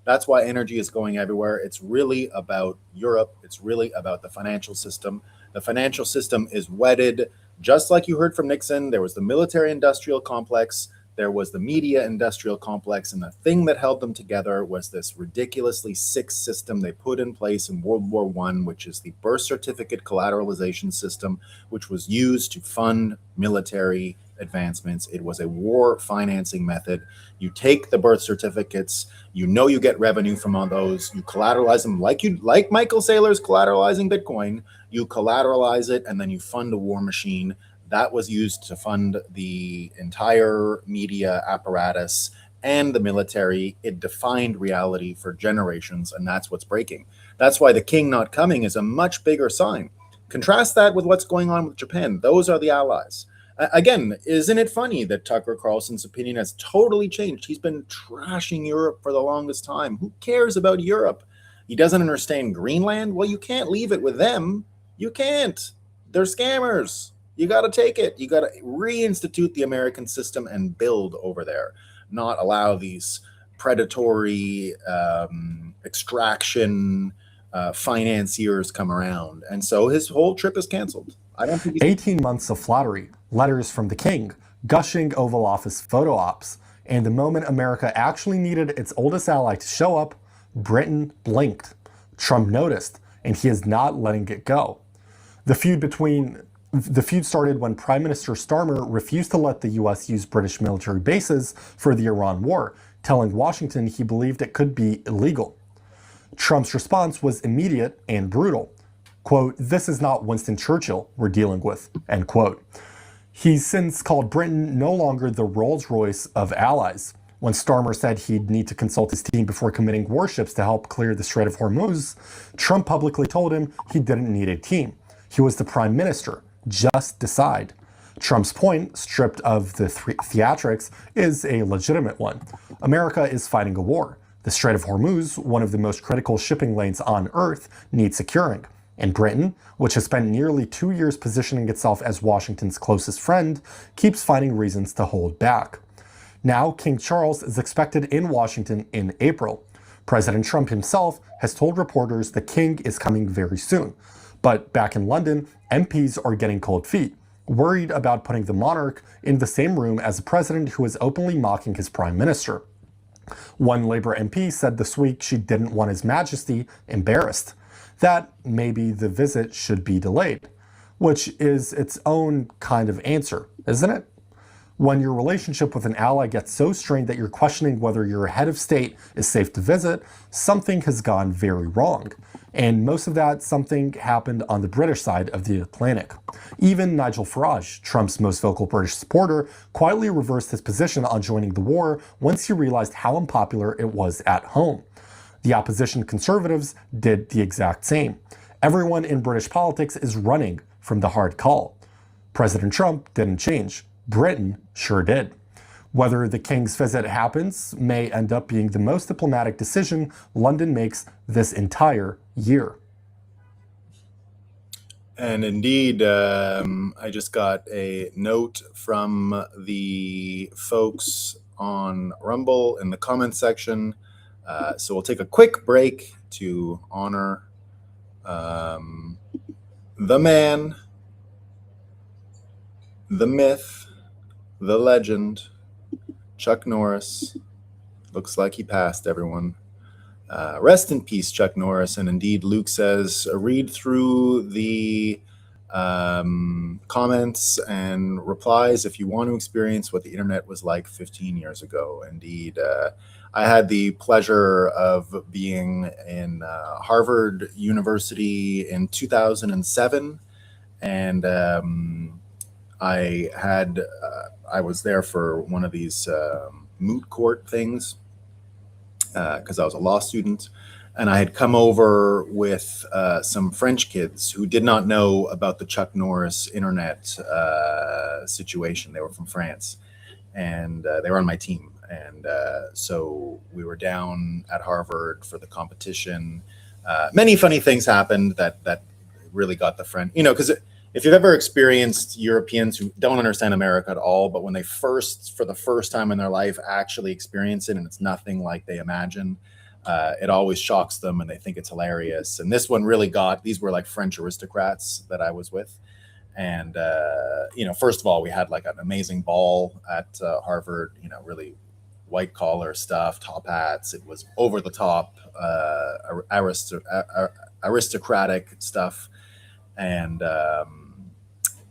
That's why energy is going everywhere. It's really about Europe. It's really about the financial system. The financial system is wedded, just like you heard from Nixon. There was the military-industrial complex. There was the media-industrial complex. And the thing that held them together was this ridiculously sick system they put in place in World War I, which is the birth certificate collateralization system, which was used to fund military advancements. It was a war financing method. You take the birth certificates, you know you get revenue from all those, you collateralize them like Michael Saylor's collateralizing Bitcoin, you collateralize it, and then you fund a war machine. That was used to fund the entire media apparatus and the military. It defined reality for generations, and that's what's breaking. That's why the king not coming is a much bigger sign. Contrast that with what's going on with Japan. Those are the allies. Again, isn't it funny that Tucker Carlson's opinion has totally changed? He's been trashing Europe for the longest time. Who cares about Europe? He doesn't understand Greenland? Well, you can't leave it with them. You can't. They're scammers. You got to take it. You got to reinstitute the American system and build over there, not allow these predatory extraction financiers come around. And so his whole trip is canceled. I don't think 18 months of flattery, letters from the king, gushing Oval Office photo ops, and the moment America actually needed its oldest ally to show up, Britain blinked. Trump noticed, and he is not letting it go. The feud started when Prime Minister Starmer refused to let the US use British military bases for the Iran war, telling Washington he believed it could be illegal. Trump's response was immediate and brutal. Quote, "This is not Winston Churchill we're dealing with," end quote. He's since called Britain no longer the Rolls-Royce of allies. When Starmer said he'd need to consult his team before committing warships to help clear the Strait of Hormuz, Trump publicly told him he didn't need a team. He was the prime minister. Just decide. Trump's point, stripped of the theatrics, is a legitimate one. America is fighting a war. The Strait of Hormuz, one of the most critical shipping lanes on Earth, needs securing. And Britain, which has spent nearly 2 years positioning itself as Washington's closest friend, keeps finding reasons to hold back. Now, King Charles is expected in Washington in April. President Trump himself has told reporters the king is coming very soon. But back in London, MPs are getting cold feet, worried about putting the monarch in the same room as a president who is openly mocking his prime minister. One Labour MP said this week she didn't want His Majesty embarrassed, that maybe the visit should be delayed, which is its own kind of answer, isn't it? When your relationship with an ally gets so strained that you're questioning whether your head of state is safe to visit, something has gone very wrong. And most of that something happened on the British side of the Atlantic. Even Nigel Farage, Trump's most vocal British supporter, quietly reversed his position on joining the war once he realized how unpopular it was at home. The opposition Conservatives did the exact same. Everyone in British politics is running from the hard call. President Trump didn't change. Britain sure did. Whether the king's visit happens may end up being the most diplomatic decision London makes this entire year. And indeed, I just got a note from the folks on Rumble in the comments section. So we'll take a quick break to honor the man, the myth, the legend, Chuck Norris. Looks like he passed, everyone. Rest in peace, Chuck Norris. And indeed, Luke says, read through the comments and replies if you want to experience what the internet was like 15 years ago. Indeed, I had the pleasure of being in Harvard University in 2007, and I was there for one of these moot court things because I was a law student, and I had come over with some French kids who did not know about the Chuck Norris internet situation. They were from France, and they were on my team. And so we were down at Harvard for the competition. Many funny things happened that really got the friend, because if you've ever experienced Europeans who don't understand America at all, but when they for the first time in their life, actually experience it and it's nothing like they imagine, it always shocks them and they think it's hilarious. And this one really these were like French aristocrats that I was with. And, first of all, we had like an amazing ball at Harvard, really white collar stuff, top hats. It was over the top, aristocratic stuff. And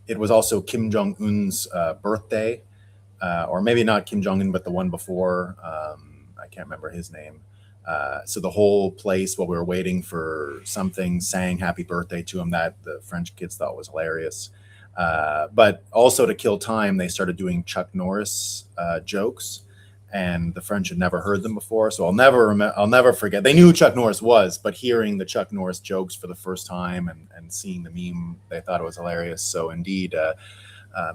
it was also Kim Jong-un's birthday, or maybe not Kim Jong-un, but the one before. I can't remember his name. So the whole place, while we were waiting for something, sang happy birthday to him, that the French kids thought was hilarious. But also to kill time, they started doing Chuck Norris jokes, and the French had never heard them before. So I'll never forget. They knew who Chuck Norris was, but hearing the Chuck Norris jokes for the first time and seeing the meme, they thought it was hilarious. So indeed,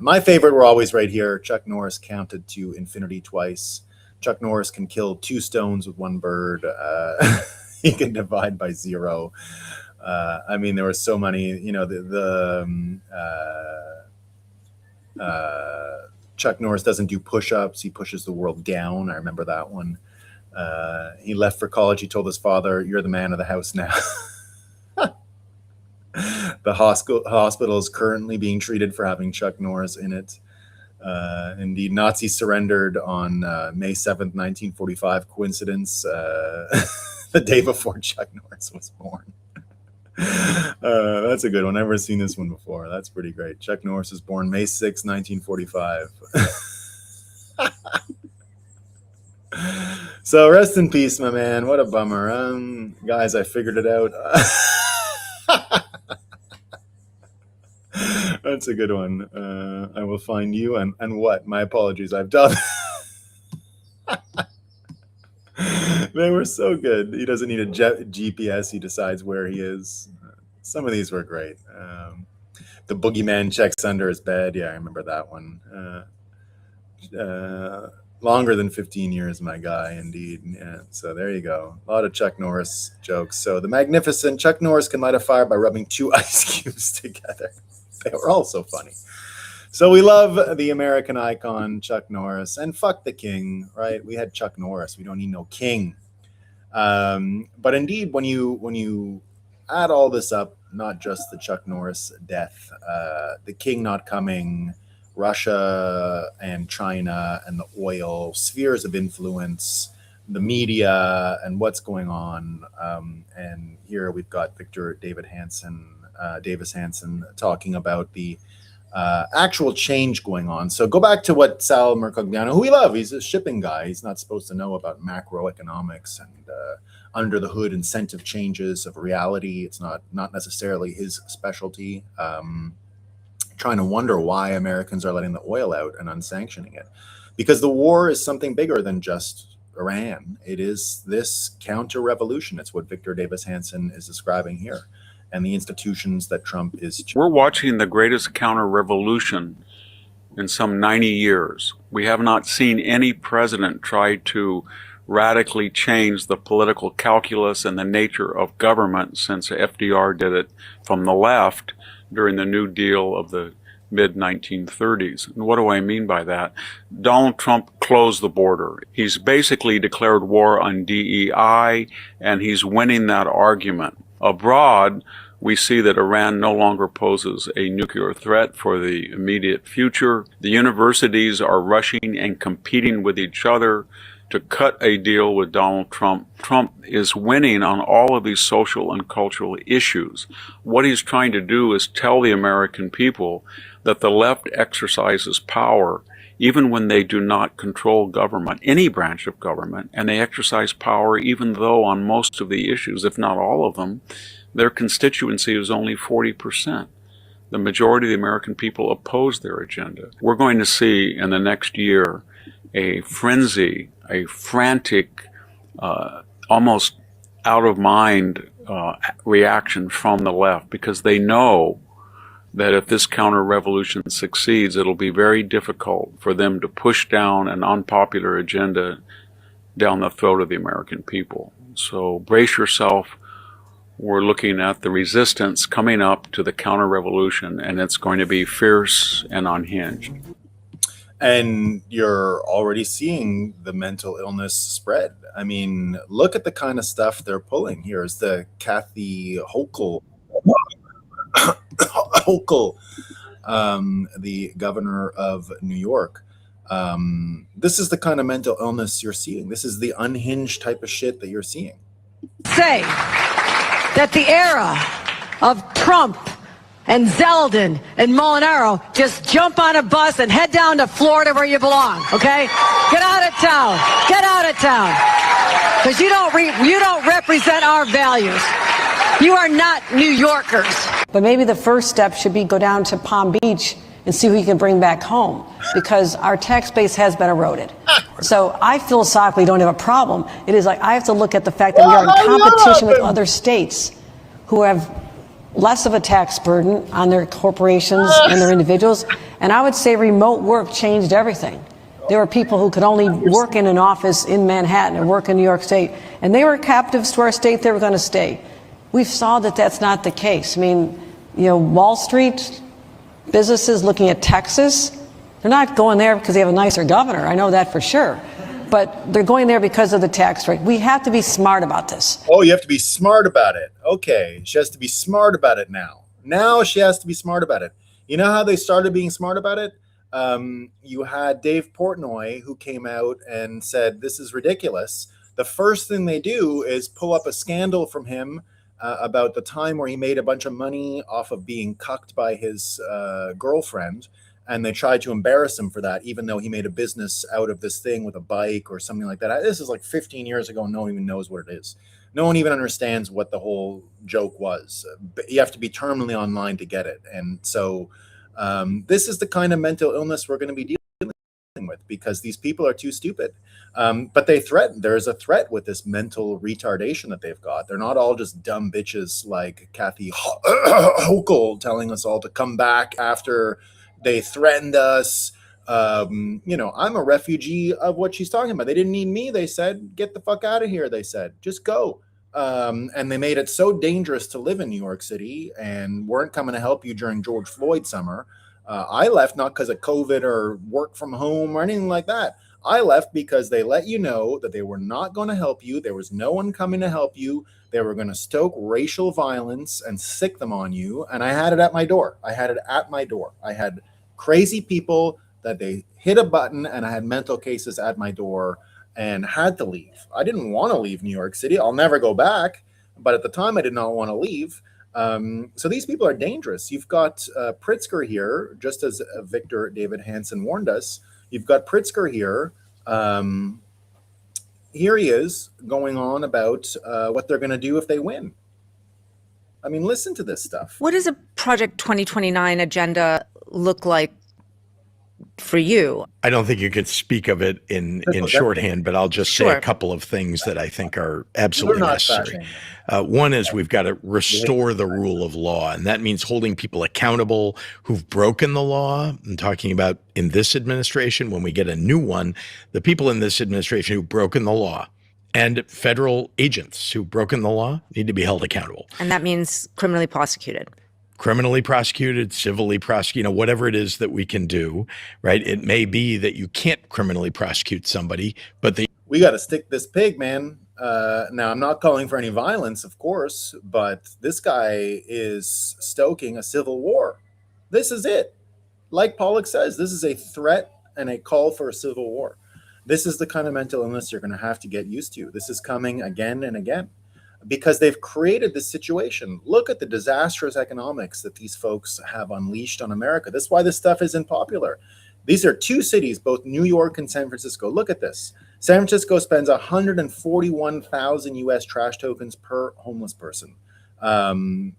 my favorite were always right here. Chuck Norris counted to infinity twice. Chuck Norris can kill 2 stones with 1 bird. He can divide by 0. There were so many, Chuck Norris doesn't do push-ups. He pushes the world down. I remember that one. He left for college. He told his father, "You're the man of the house now." The hospital is currently being treated for having Chuck Norris in it. Indeed, Nazis surrendered on May 7th, 1945. Coincidence, the day before Chuck Norris was born. That's a good one. I've never seen this one before. That's pretty great. Chuck Norris was born May 6, 1945. So rest in peace, my man. What a bummer. Guys, I figured it out. That's a good one. I will find you and what? My apologies. I've done. They were so good. He doesn't need a GPS. He decides where he is. Some of these were great. The boogeyman checks under his bed. Yeah, I remember that one. Longer than 15 years, my guy, indeed. Yeah, so there you go. A lot of Chuck Norris jokes. So the magnificent Chuck Norris can light a fire by rubbing 2 ice cubes together. They were all so funny. So we love the American icon, Chuck Norris, and fuck the king, right? We had Chuck Norris. We don't need no king. But indeed, when you add all this up, not just the Chuck Norris death, the king not coming, Russia and China and the oil, spheres of influence, the media, and what's going on. And here we've got Victor Davis Hansen talking about the actual change going on. So go back to what Sal Mercogliano, who we love, he's a shipping guy. He's not supposed to know about macroeconomics and under the hood incentive changes of reality. It's not necessarily his specialty. Trying to wonder why Americans are letting the oil out and unsanctioning it. Because the war is something bigger than just Iran. It is this counter-revolution. It's what Victor Davis Hansen is describing here. And the institutions that Trump is... We're watching the greatest counter-revolution in some 90 years. We have not seen any president try to radically change the political calculus and the nature of government since FDR did it from the left during the New Deal of the mid-1930s. And what do I mean by that? Donald Trump closed the border. He's basically declared war on DEI, and he's winning that argument. Abroad, we see that Iran no longer poses a nuclear threat for the immediate future. The universities are rushing and competing with each other to cut a deal with Donald Trump. Trump is winning on all of these social and cultural issues. What he's trying to do is tell the American people that the left exercises power even when they do not control government, any branch of government, and they exercise power even though on most of the issues, if not all of them, their constituency is only 40%. The majority of the American people oppose their agenda. We're going to see in the next year a frenzy, a frantic, almost out of mind reaction from the left, because they know that if this counter-revolution succeeds, it'll be very difficult for them to push down an unpopular agenda down the throat of the American people. So brace yourself. We're looking at the resistance coming up to the counter-revolution, and it's going to be fierce and unhinged. And you're already seeing the mental illness spread. I mean, look at the kind of stuff they're pulling. Here's the Kathy Hochul, the governor of New York. This is the kind of mental illness you're seeing. This is the unhinged type of shit that you're seeing. Say that the era of Trump and Zeldin and Molinaro just jump on a bus and head down to Florida where you belong, okay? Get out of town. Get out of town. Because you don't represent our values. You are not New Yorkers. But maybe the first step should be go down to Palm Beach and see who you can bring back home, because our tax base has been eroded. So I philosophically don't have a problem. It is like I have to look at the fact that we are in competition with other states who have less of a tax burden on their corporations and their individuals. And I would say remote work changed everything. There were people who could only work in an office in Manhattan or work in New York State, and they were captives to our state. They were going to stay. We've saw that that's not the case. I mean, you know, Wall Street businesses looking at Texas, they're not going there because they have a nicer governor. I know that for sure. But they're going there because of the tax rate. We have to be smart about this. Oh, you have to be smart about it. Okay, she has to be smart about it now. Now she has to be smart about it. You know how they started being smart about it? You had Dave Portnoy, who came out and said, this is ridiculous. The first thing they do is pull up a scandal from him about the time where he made a bunch of money off of being cucked by his girlfriend. And they tried to embarrass him for that, even though he made a business out of this thing with a bike or something like that. This is like 15 years ago. No one even knows what it is. No one even understands what the whole joke was. But you have to be terminally online to get it. And so this is the kind of mental illness we're going to be dealing with. with, because these people are too stupid. But they threaten. There is a threat with this mental retardation that they've got. They're not all just dumb bitches like Kathy Hochul telling us all to come back after they threatened us. I'm a refugee of what she's talking about. They didn't need me. They said, get the fuck out of here. They said, just go. And they made it so dangerous to live in New York City and weren't coming to help you during George Floyd summer. I left not because of COVID or work from home or anything like that. I left because they let you know that they were not going to help you. There was no one coming to help you. They were going to stoke racial violence and sick them on you. And I had it at my door. I had crazy people that they hit a button, and I had mental cases at my door and had to leave. I didn't want to leave New York City. I'll never go back. But at the time, I did not want to leave. So these people are dangerous. You've got Pritzker here, just as Victor David Hansen warned us. You've got Pritzker here. Here he is going on about what they're going to do if they win. I mean, listen to this stuff. What does a Project 2029 agenda look like for you? I don't think you could speak of it in shorthand, but I'll just say a couple of things that I think are absolutely necessary. One is we've got to restore the rule of law, and that means holding people accountable who've broken the law. I'm talking about in this administration, when we get a new one, the people in this administration who've broken the law and federal agents who've broken the law need to be held accountable. And that means criminally prosecuted. Criminally prosecuted, civilly prosecuted, whatever it is that we can do, right? It may be that you can't criminally prosecute somebody, but we got to stick this pig, man. Now, I'm not calling for any violence, of course, but this guy is stoking a civil war. This is it. Like Pollock says, this is a threat and a call for a civil war. This is the kind of mental illness you're going to have to get used to. This is coming again and again, because they've created this situation. Look at the disastrous economics that these folks have unleashed on America. That's why this stuff isn't popular. These are two cities, both New York and San Francisco. Look at this. San Francisco spends 141,000 US trash tokens per homeless person. And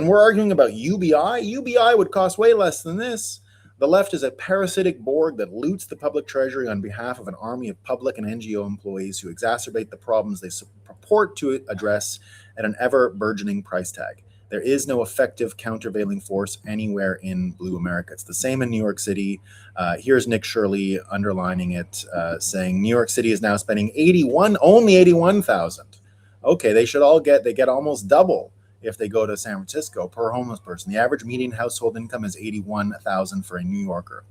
we're arguing about UBI. UBI would cost way less than this. The left is a parasitic Borg that loots the public treasury on behalf of an army of public and NGO employees who exacerbate the problems they purport to address at an ever-burgeoning price tag. There is no effective countervailing force anywhere in Blue America. It's the same in New York City. Here's Nick Shirley underlining it, saying New York City is now spending only 81,000. Okay, they get almost double if they go to San Francisco per homeless person. The average median household income is 81,000 for a New Yorker.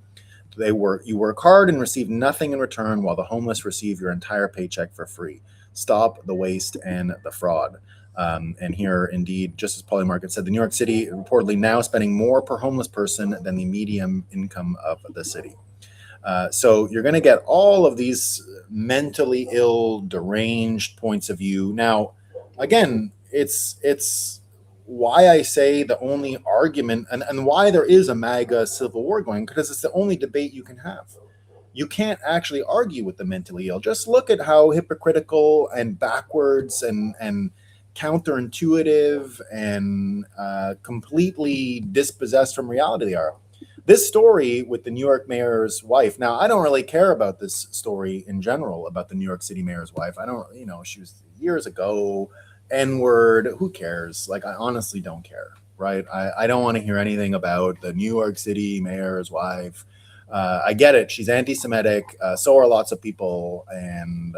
You work hard and receive nothing in return, while the homeless receive your entire paycheck for free. Stop the waste and the fraud. And here, indeed, just as Polymarket said, the New York City reportedly now spending more per homeless person than the median income of the city. So you're going to get all of these mentally ill, deranged points of view. Now, again, it's why I say the only argument and why there is a MAGA civil war going, because it's the only debate you can have. You can't actually argue with the mentally ill. Just look at how hypocritical and backwards and counterintuitive and completely dispossessed from reality they are. This story with the New York mayor's wife. Now, I don't really care about this story in general about the New York City mayor's wife. She was years ago. N-word, who cares? Like, I honestly don't care, right? I don't want to hear anything about the New York City mayor's wife. I get it. She's anti-Semitic. So are lots of people. And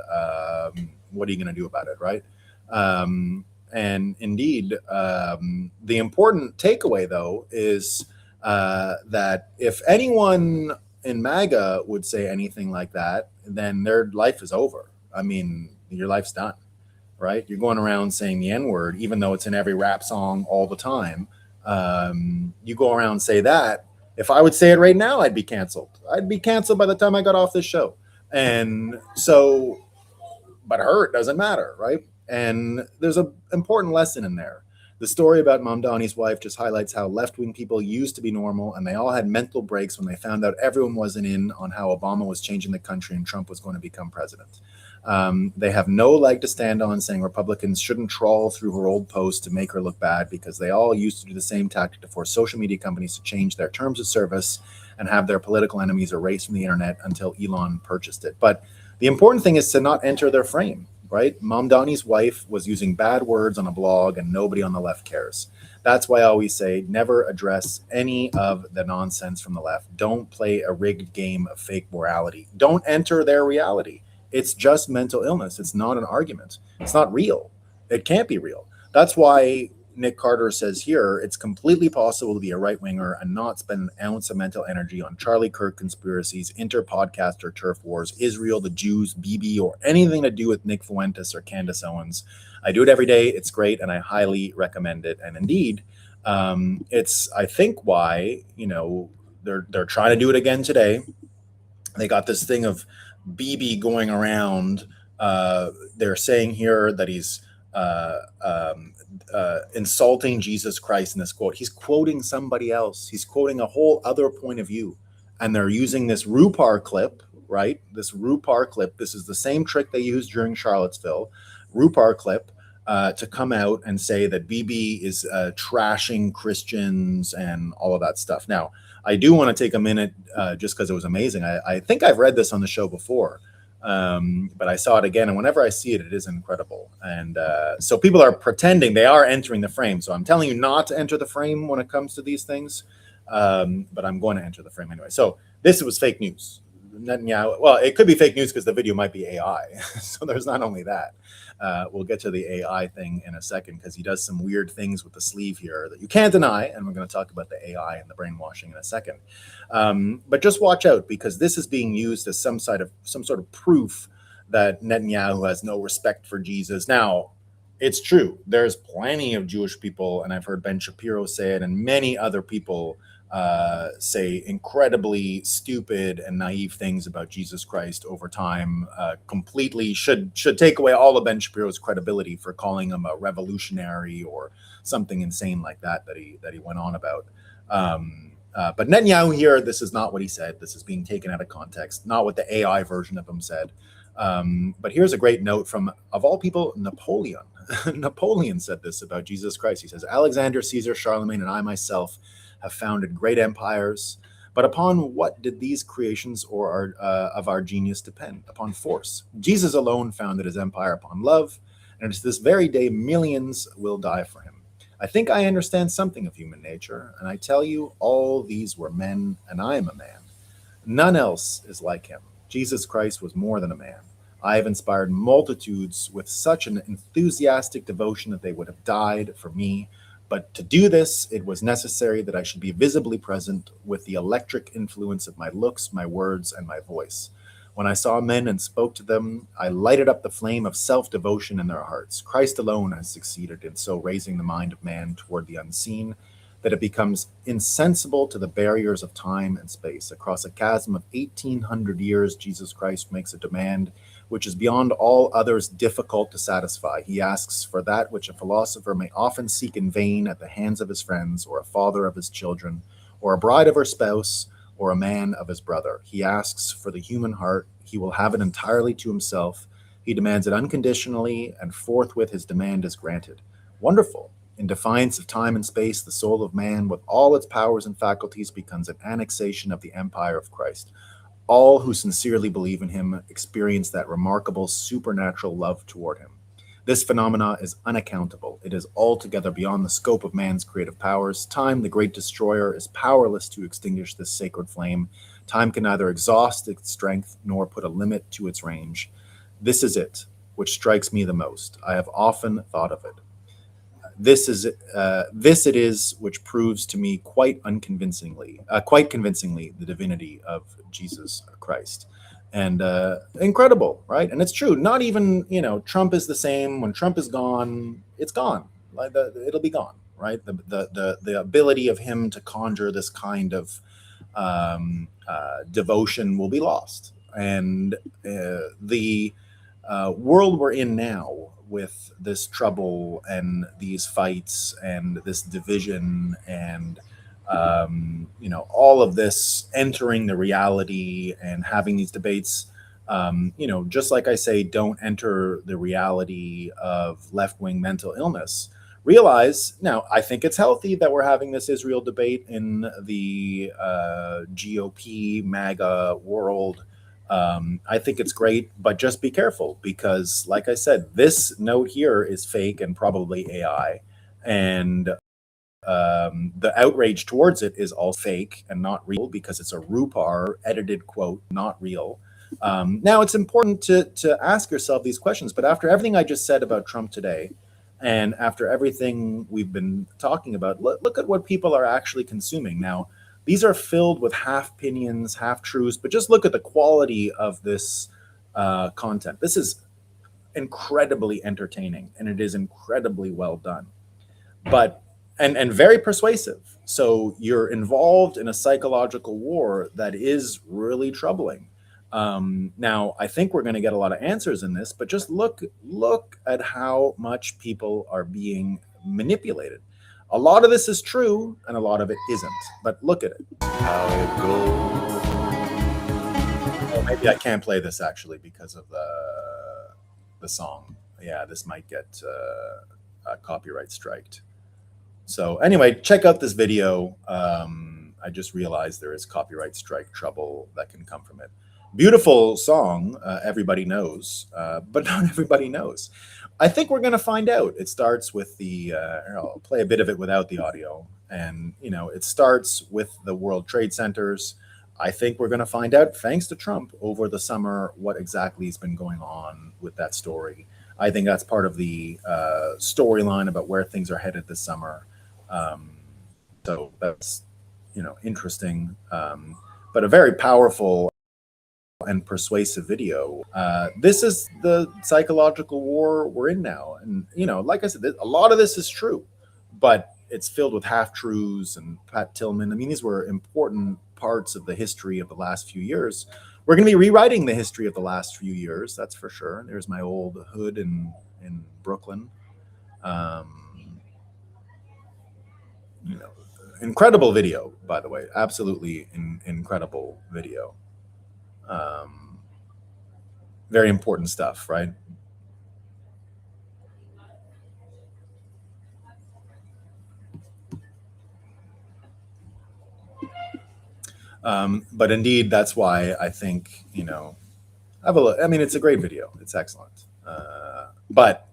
what are you going to do about it, right? And indeed, the important takeaway, though, is that if anyone in MAGA would say anything like that, then their life is over. I mean, your life's done. Right? You're going around saying the N-word, even though it's in every rap song all the time. You go around and say that. If I would say it right now, I'd be canceled. I'd be canceled by the time I got off this show. And so, but her, it doesn't matter, right? And there's an important lesson in there. The story about Mamdani's wife just highlights how left-wing people used to be normal, and they all had mental breaks when they found out everyone wasn't in on how Obama was changing the country and Trump was going to become president. They have no leg to stand on, saying Republicans shouldn't trawl through her old posts to make her look bad, because they all used to do the same tactic to force social media companies to change their terms of service and have their political enemies erased from the internet until Elon purchased it. But the important thing is to not enter their frame, right? Mamdani's wife was using bad words on a blog, and nobody on the left cares. That's why I always say never address any of the nonsense from the left. Don't play a rigged game of fake morality. Don't enter their reality. It's just mental illness. It's not an argument. It's not real. It can't be real. That's why Nick Carter says here it's completely possible to be a right winger and not spend an ounce of mental energy on Charlie Kirk conspiracies, inter-podcast or turf wars, Israel, the Jews, BB, or anything to do with Nick Fuentes or Candace Owens. I do it every day. It's great, and I highly recommend it. And indeed, it's, I think, why, they're trying to do it again today. They got this thing of BB going around. They're saying here that he's insulting Jesus Christ in this quote. He's quoting somebody else. He's quoting a whole other point of view. And they're using this Rupar clip, right? This Rupar clip. This is the same trick they used during Charlottesville. Rupar clip to come out and say that BB is trashing Christians and all of that stuff. Now, I do want to take a minute just because it was amazing. I think I've read this on the show before, but I saw it again. And whenever I see it, it is incredible. And so people are pretending they are entering the frame. So I'm telling you not to enter the frame when it comes to these things. But I'm going to enter the frame anyway. So this was fake news. Netanyahu, well, it could be fake news because the video might be AI. So there's not only that. We'll get to the AI thing in a second because he does some weird things with the sleeve here that you can't deny. And we're going to talk about the AI and the brainwashing in a second. But just watch out, because this is being used as some sort of proof that Netanyahu has no respect for Jesus. Now, it's true. There's plenty of Jewish people, and I've heard Ben Shapiro say it, and many other people say incredibly stupid and naive things about Jesus Christ over time. Completely should take away all of Ben Shapiro's credibility for calling him a revolutionary or something insane like that he went on about. But Netanyahu here, this is not what he said. This is being taken out of context, not what the AI version of him said. But here's a great note from, of all people, Napoleon. Napoleon said this about Jesus Christ. He says, Alexander, Caesar, Charlemagne, and I myself have founded great empires, but upon what did these creations of our genius depend? Upon force. Jesus alone founded his empire upon love, and to this very day millions will die for him. I think I understand something of human nature, and I tell you, all these were men, and I am a man. None else is like him. Jesus Christ was more than a man. I have inspired multitudes with such an enthusiastic devotion that they would have died for me. But to do this, it was necessary that I should be visibly present with the electric influence of my looks, my words, and my voice. When I saw men and spoke to them, I lighted up the flame of self-devotion in their hearts. Christ alone has succeeded in so raising the mind of man toward the unseen that it becomes insensible to the barriers of time and space. Across a chasm of 1,800 years, Jesus Christ makes a demand which is beyond all others difficult to satisfy. He asks for that which a philosopher may often seek in vain at the hands of his friends, or a father of his children, or a bride of her spouse, or a man of his brother. He asks for the human heart. He will have it entirely to himself. He demands it unconditionally, and forthwith his demand is granted. Wonderful. In defiance of time and space, the soul of man, with all its powers and faculties, becomes an annexation of the empire of Christ. All who sincerely believe in him experience that remarkable supernatural love toward him. This phenomena is unaccountable. It is altogether beyond the scope of man's creative powers. Time, the great destroyer, is powerless to extinguish this sacred flame. Time can neither exhaust its strength nor put a limit to its range. This is it, which strikes me the most. I have often thought of it. This it is which proves to me quite convincingly the divinity of Jesus Christ. And incredible, right? And it's true. Not even, Trump is the same. When Trump is gone, it's gone. Like it'll be gone, right? The ability of him to conjure this kind of devotion will be lost. And the world we're in now, with this trouble and these fights and this division and all of this entering the reality and having these debates, Just like I say, don't enter the reality of left-wing mental illness. Realize now, I think it's healthy that we're having this Israel debate in the GOP MAGA world. I think it's great, but just be careful because, like I said, this note here is fake and probably AI, and the outrage towards it is all fake and not real because it's a Rupar edited quote, not real. Now, it's important to ask yourself these questions, but after everything I just said about Trump today, and after everything we've been talking about, look at what people are actually consuming. Now, these are filled with half opinions, half truths, but just look at the quality of this content. This is incredibly entertaining, and it is incredibly well done, but and very persuasive. So you're involved in a psychological war that is really troubling. Now, I think we're going to get a lot of answers in this, but just look at how much people are being manipulated. A lot of this is true, and a lot of it isn't. But look at it. How it goes. Oh, maybe I can't play this actually because of the song. Yeah, this might get copyright striked. So anyway, check out this video. I just realized there is copyright strike trouble that can come from it. Beautiful song, everybody knows, but not everybody knows. I think we're going to find out. It starts with the, I'll play a bit of it without the audio. And, it starts with the World Trade Centers. I think we're going to find out, thanks to Trump, over the summer, what exactly has been going on with that story. I think that's part of the storyline about where things are headed this summer. So that's, interesting, but a very powerful and persuasive video. This is the psychological war we're in now. And, like I said, a lot of this is true, but it's filled with half-truths and Pat Tillman. I mean, these were important parts of the history of the last few years. We're going to be rewriting the history of the last few years, that's for sure. There's my old hood in Brooklyn. Incredible video, by the way. Absolutely incredible video. Very important stuff, right? But indeed, that's why I think, have a look. I mean, it's a great video. It's excellent. But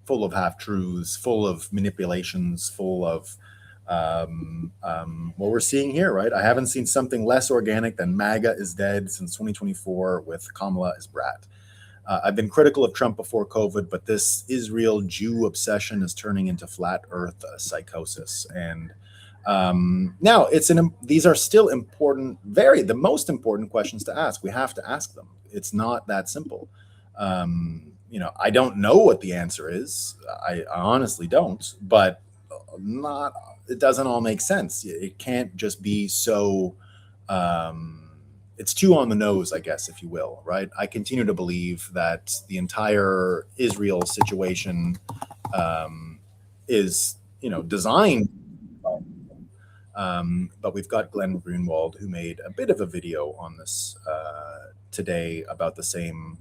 full of half-truths, full of manipulations, full of what we're seeing here, right? I haven't seen something less organic than MAGA is dead since 2024 with Kamala is brat. I've been critical of Trump before COVID, but this Israel Jew obsession is turning into flat earth psychosis. And now these are still important, the most important questions to ask. We have to ask them. It's not that simple. I don't know what the answer is. I honestly don't, but it doesn't all make sense. It can't just be so, it's too on the nose, I guess, if you will, right? I continue to believe that the entire Israel situation is, designed. But we've got Glenn Greenwald, who made a bit of a video on this today about the same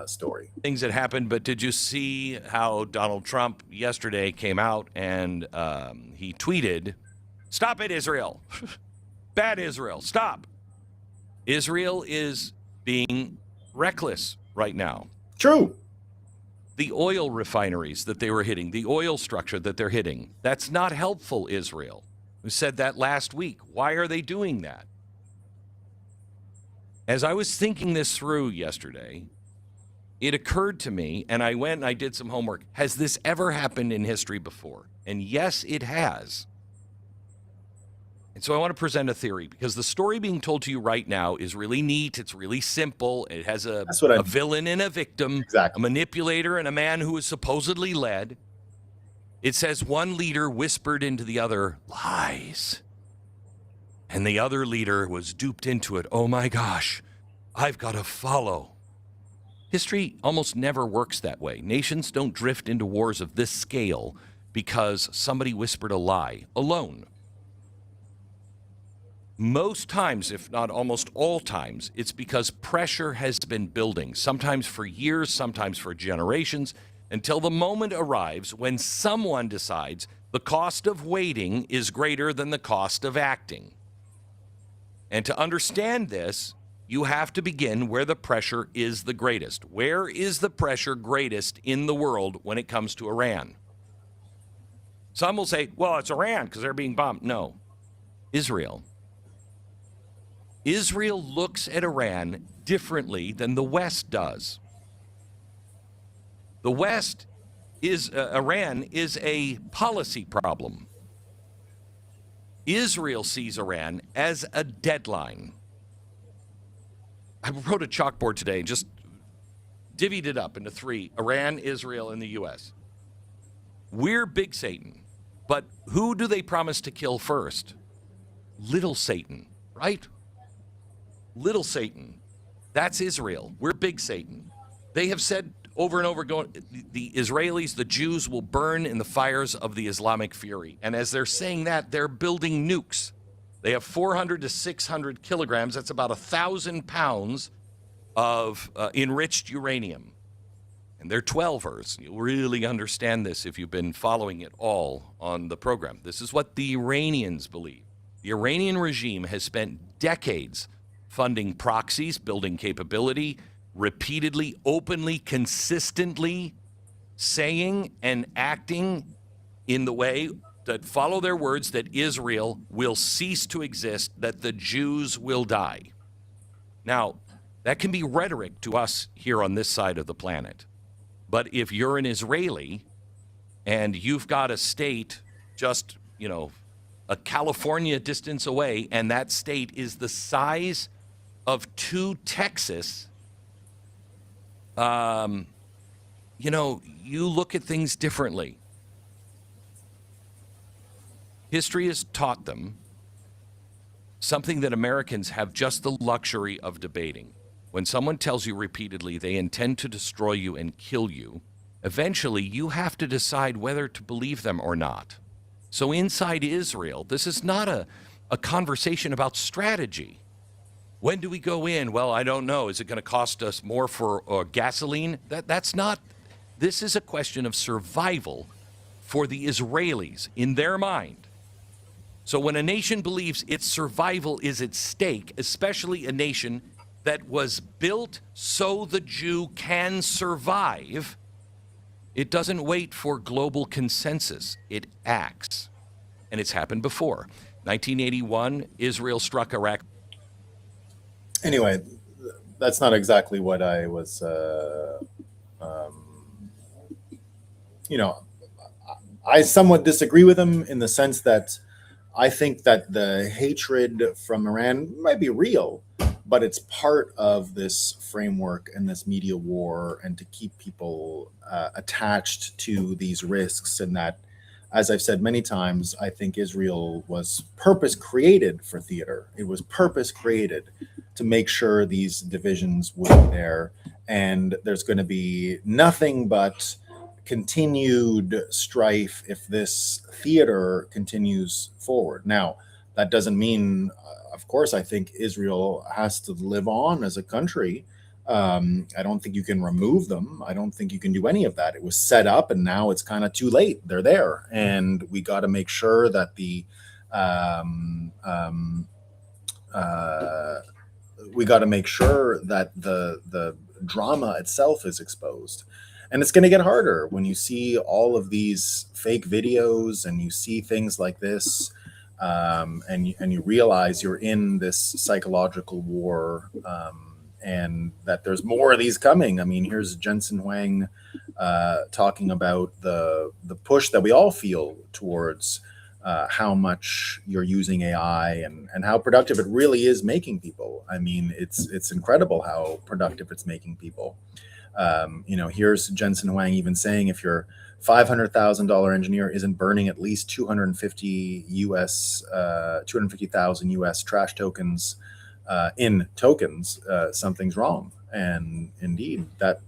story. Things that happened, but did you see how Donald Trump yesterday came out and he tweeted, "Stop it, Israel. Bad Israel. Stop. Israel is being reckless right now." True. The oil refineries that they were hitting, the oil structure that they're hitting, that's not helpful, Israel. We said that last week. Why are they doing that? As I was thinking this through yesterday, it occurred to me, and I went and I did some homework. Has this ever happened in history before? And yes, it has. And so I want to present a theory, because the story being told to you right now is really neat. It's really simple. It has a villain and a victim, a manipulator and a man who is supposedly led. It says one leader whispered into the other, lies. And the other leader was duped into it. Oh my gosh, I've got to follow. History almost never works that way. Nations don't drift into wars of this scale because somebody whispered a lie alone. Most times, if not almost all times, it's because pressure has been building, sometimes for years, sometimes for generations, until the moment arrives when someone decides the cost of waiting is greater than the cost of acting. And to understand this, you have to begin where the pressure is the greatest. Where is the pressure greatest in the world when it comes to Iran? Some will say, well, it's Iran because they're being bombed. No, Israel. Israel looks at Iran differently than the West does. The West is, Iran is a policy problem. Israel sees Iran as a deadline. I wrote a chalkboard today and just divvied it up into three: Iran, Israel, and the U.S. We're big Satan, but who do they promise to kill first? Little Satan, right? Little Satan. That's Israel. We're big Satan. They have said over and over again, the Israelis, the Jews, will burn in the fires of the Islamic fury. And as they're saying that, they're building nukes. They have 400 to 600 kilograms. That's about 1,000 pounds of enriched uranium. And they're 12ers. You'll really understand this if you've been following it all on the program. This is what the Iranians believe. The Iranian regime has spent decades funding proxies, building capability, repeatedly, openly, consistently saying and acting in the way that follow their words that Israel will cease to exist, that the Jews will die. Now, that can be rhetoric to us here on this side of the planet. But if you're an Israeli and you've got a state just, a California distance away, and that state is the size of 2 Texas, you look at things differently. History has taught them something that Americans have just the luxury of debating. When someone tells you repeatedly they intend to destroy you and kill you, eventually you have to decide whether to believe them or not. So inside Israel, this is not a conversation about strategy. When do we go in? Well, I don't know. Is it going to cost us more for gasoline? That's not. This is a question of survival for the Israelis in their mind. So when a nation believes its survival is at stake, especially a nation that was built so the Jew can survive, it doesn't wait for global consensus. It acts. And it's happened before. 1981, Israel struck Iraq. Anyway, that's not exactly what I was, I somewhat disagree with him in the sense that I think that the hatred from Iran might be real, but it's part of this framework and this media war, and to keep people attached to these risks. And that, as I've said many times, I think Israel was purpose created for theater. It was purpose created to make sure these divisions would be there. And there's going to be nothing but continued strife if this theater continues forward. Now, that doesn't mean, of course, I think Israel has to live on as a country. I don't think you can remove them. I don't think you can do any of that. It was set up, and now it's kind of too late. They're there, and we got to make sure that the drama itself is exposed. And it's going to get harder when you see all of these fake videos and you see things like this, and you realize you're in this psychological war, and that there's more of these coming. I mean, here's Jensen Huang talking about the push that we all feel towards how much you're using AI and how productive it really is making people. I mean, it's incredible how productive it's making people. Here's Jensen Huang even saying if your $500,000 engineer isn't burning at least 250,000 US trash tokens in tokens, something's wrong. And indeed, that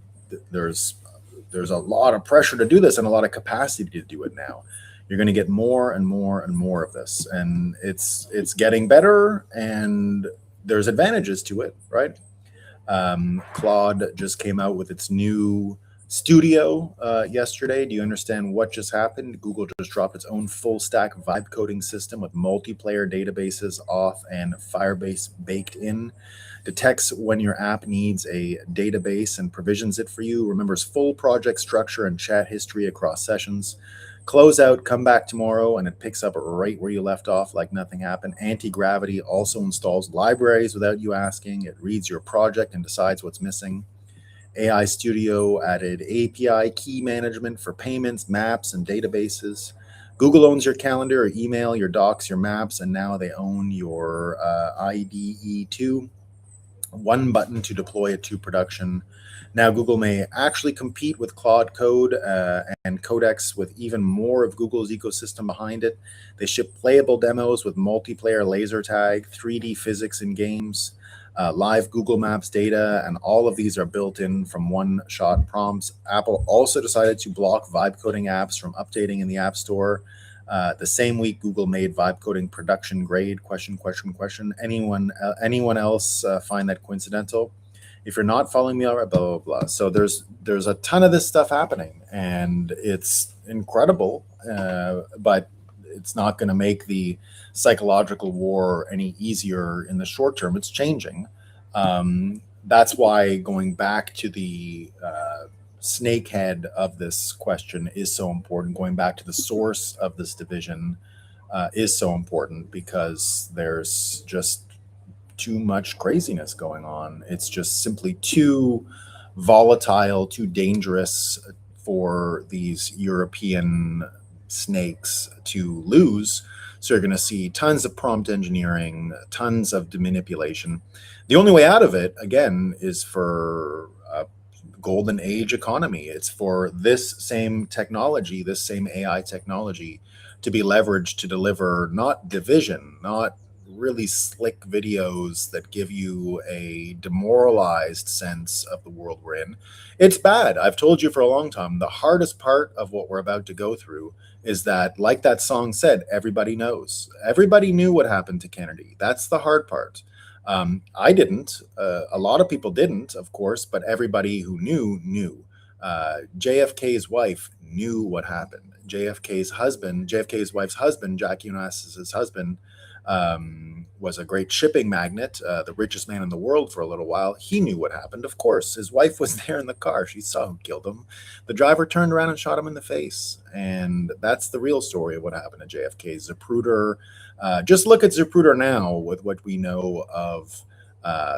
there's a lot of pressure to do this and a lot of capacity to do it now. You're going to get more and more and more of this, and it's getting better, and there's advantages to it, right? Claude just came out with its new studio yesterday. Do you understand what just happened? Google just dropped its own full stack vibe coding system with multiplayer databases off and Firebase baked in. Detects when your app needs a database and provisions it for you. Remembers full project structure and chat history across sessions. Close out, come back tomorrow, and it picks up right where you left off like nothing happened. Anti-gravity also installs libraries without you asking. It reads your project and decides what's missing. AI Studio added API key management for payments, maps, and databases. Google owns your calendar, your email, your docs, your maps, and now they own your IDE too. One button to deploy it to production. Now Google may actually compete with Claude Code and Codex with even more of Google's ecosystem behind it. They ship playable demos with multiplayer laser tag, 3D physics in games, live Google Maps data, and all of these are built in from one-shot prompts. Apple also decided to block vibe coding apps from updating in the App Store. The same week, Google made vibe coding production grade. ? Anyone else find that coincidental? If you're not following me, all right, blah, blah, blah. So there's a ton of this stuff happening, and it's incredible, but it's not going to make the psychological war any easier in the short term. It's changing. That's why going back to the snakehead of this question is so important. Going back to the source of this division is so important, because there's just too much craziness going on. It's just simply too volatile, too dangerous for these European snakes to lose. So you're going to see tons of prompt engineering, tons of manipulation. The only way out of it, again, is for a golden age economy. It's for this same technology, this same AI technology, to be leveraged to deliver not division, not really slick videos that give you a demoralized sense of the world we're in. It's bad. I've told you for a long time, the hardest part of what we're about to go through is that, like that song said, everybody knows. Everybody knew what happened to Kennedy. That's the hard part. I didn't. A lot of people didn't, of course, but everybody who knew. JFK's wife knew what happened. JFK's wife's husband, Jackie Onassis's husband, was a great shipping magnate, the richest man in the world for a little while. He knew what happened, of course. His wife was there in the car. She saw who killed him. The driver turned around and shot him in the face. And that's the real story of what happened to JFK. Zapruder, just look at Zapruder now with what we know of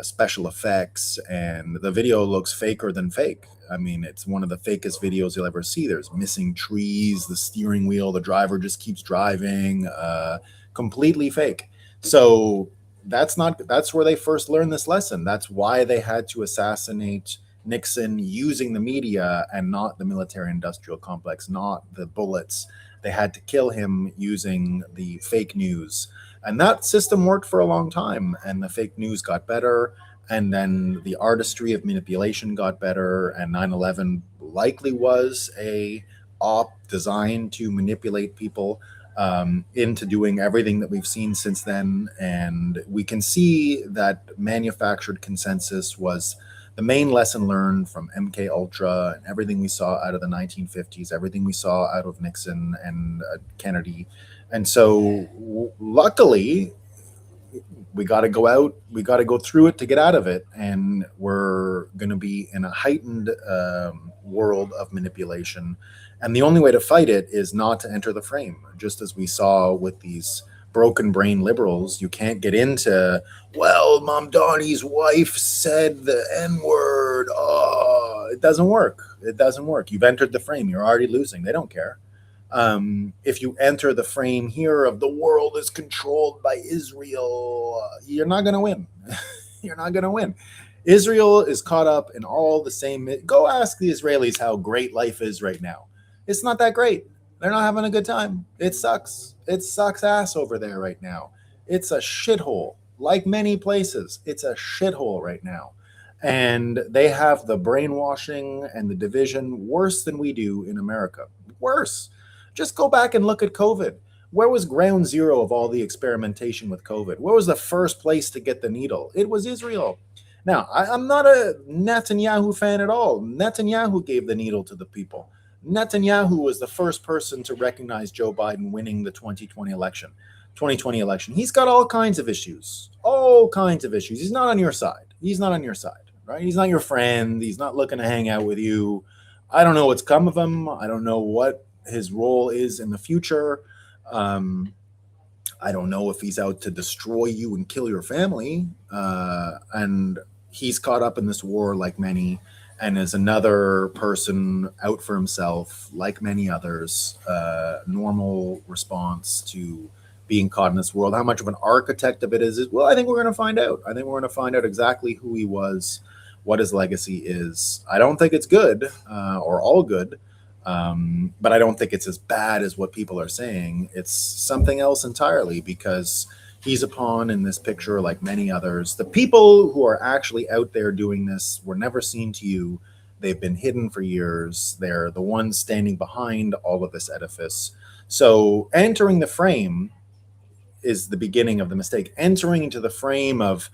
special effects, and the video looks faker than fake. I mean, it's one of the fakest videos you'll ever see. There's missing trees, the steering wheel, the driver just keeps driving, completely fake. So that's where they first learned this lesson. That's why they had to assassinate Nixon using the media and not the military industrial complex, not the bullets. They had to kill him using the fake news. And that system worked for a long time, and the fake news got better, and then the artistry of manipulation got better, and 9/11 likely was a op designed to manipulate people into doing everything that we've seen since then. And we can see that manufactured consensus was the main lesson learned from MK Ultra and everything we saw out of the 1950s, everything we saw out of Nixon and Kennedy. And so luckily, we got to go out, we got to go through it to get out of it. And we're going to be in a heightened world of manipulation. And the only way to fight it is not to enter the frame. Just as we saw with these broken brain liberals, you can't get into, well, Mom Donnie's wife said the N-word. Oh, it doesn't work. It doesn't work. You've entered the frame. You're already losing. They don't care. If you enter the frame here of the world is controlled by Israel, you're not going to win. You're not going to win. Israel is caught up in all the same. Go ask the Israelis how great life is right now. It's not that great. They're not having a good time. It sucks. It sucks ass over there right now. It's a shithole. Like many places, it's a shithole right now. And they have the brainwashing and the division worse than we do in America. Worse. Just go back and look at COVID. Where was ground zero of all the experimentation with COVID? Where was the first place to get the needle? It was Israel. Now, I'm not a Netanyahu fan at all. Netanyahu gave the needle to the people. Netanyahu was the first person to recognize Joe Biden winning the 2020 election. He's got all kinds of issues. He's not on your side. Right? He's not your friend. He's not looking to hang out with you. I don't know what's come of him. I don't know what his role is in the future. I don't know if he's out to destroy you and kill your family. And he's caught up in this war like many, and is another person out for himself, like many others. Normal response to being caught in this world. How much of an architect of it is, well, I think we're going to find out. I think we're going to find out exactly who he was, what his legacy is. I don't think it's good or all good, but I don't think it's as bad as what people are saying. It's something else entirely, because he's a pawn in this picture like many others. The people who are actually out there doing this were never seen to you. They've been hidden for years. They're the ones standing behind all of this edifice. So entering the frame is the beginning of the mistake. Entering into the frame of,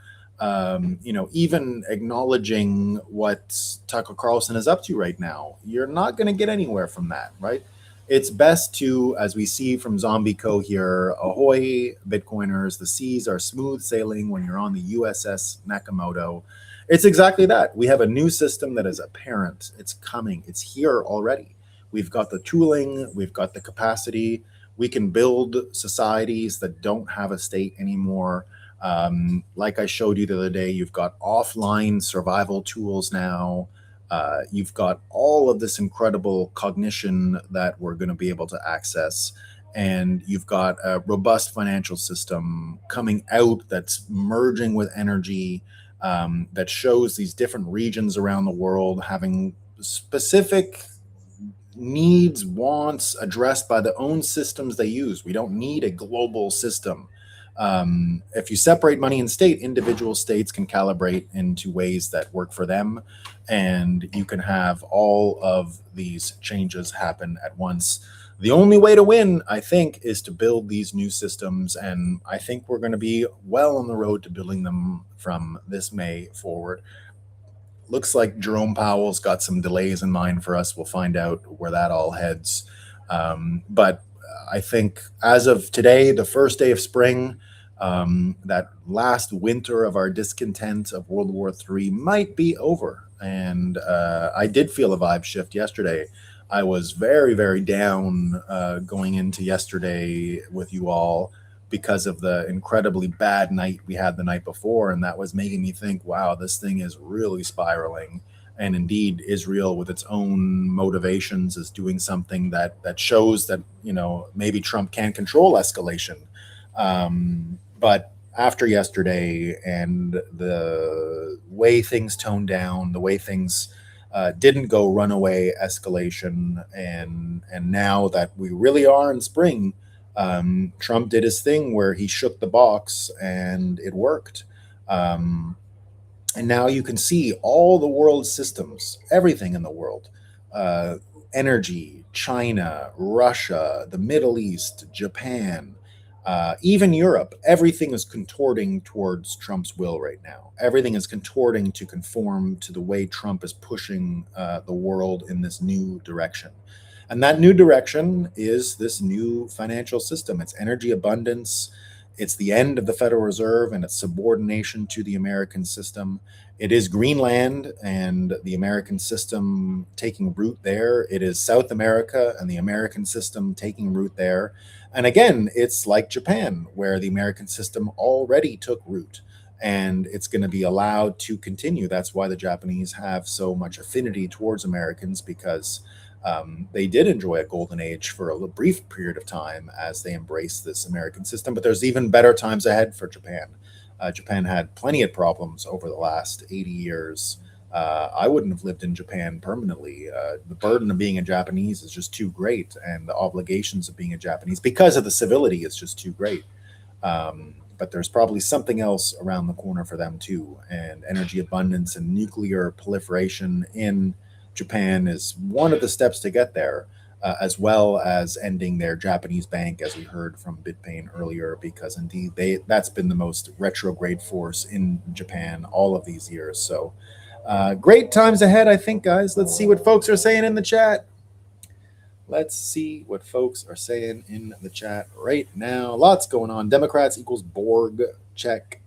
even acknowledging what Tucker Carlson is up to right now, you're not going to get anywhere from that, right? It's best to, as we see from Zombie Co here, ahoy, Bitcoiners, the seas are smooth sailing when you're on the USS Nakamoto. It's exactly that. We have a new system that is apparent. It's coming. It's here already. We've got the tooling. We've got the capacity. We can build societies that don't have a state anymore. Like I showed you the other day, you've got offline survival tools now. You've got all of this incredible cognition that we're going to be able to access. And you've got a robust financial system coming out that's merging with energy, that shows these different regions around the world having specific needs, wants addressed by the own systems they use. We don't need a global system. If you separate money and state, individual states can calibrate into ways that work for them, and you can have all of these changes happen at once. The only way to win, I think, is to build these new systems, and I think we're going to be well on the road to building them from this May forward. Looks like Jerome Powell's got some delays in mind for us. We'll find out where that all heads. But I think as of today, the first day of spring, that last winter of our discontent of World War III might be over. And I did feel a vibe shift yesterday. I was very, very down going into yesterday with you all because of the incredibly bad night we had the night before. And that was making me think, wow, this thing is really spiraling. And indeed, Israel, with its own motivations, is doing something that shows that, maybe Trump can control escalation. But after yesterday and the way things toned down, the way things didn't go runaway escalation, and now that we really are in spring, Trump did his thing where he shook the box and it worked. And now you can see all the world's systems, everything in the world, energy, China, Russia, the Middle East, Japan, even Europe, everything is contorting towards Trump's will right now. Everything is contorting to conform to the way Trump is pushing the world in this new direction. And that new direction is this new financial system. It's energy abundance. It's the end of the Federal Reserve and its subordination to the American system. It is Greenland and the American system taking root there. It is South America and the American system taking root there. And again, it's like Japan, where the American system already took root, and it's going to be allowed to continue. That's why the Japanese have so much affinity towards Americans, because they did enjoy a golden age for a brief period of time as they embraced this American system. But there's even better times ahead for Japan. Japan had plenty of problems over the last 80 years. I wouldn't have lived in Japan permanently. The burden of being a Japanese is just too great, and the obligations of being a Japanese, because of the civility, is just too great. But there's probably something else around the corner for them too, and energy abundance and nuclear proliferation in Japan is one of the steps to get there. as well as ending their Japanese bank, as we heard from BitPain earlier, because indeed that's been the most retrograde force in Japan all of these years. So great times ahead, I think, guys. Let's see what folks are saying in the chat. Let's see what folks are saying in the chat right now. Lots going on. Democrats equals Borg. Check.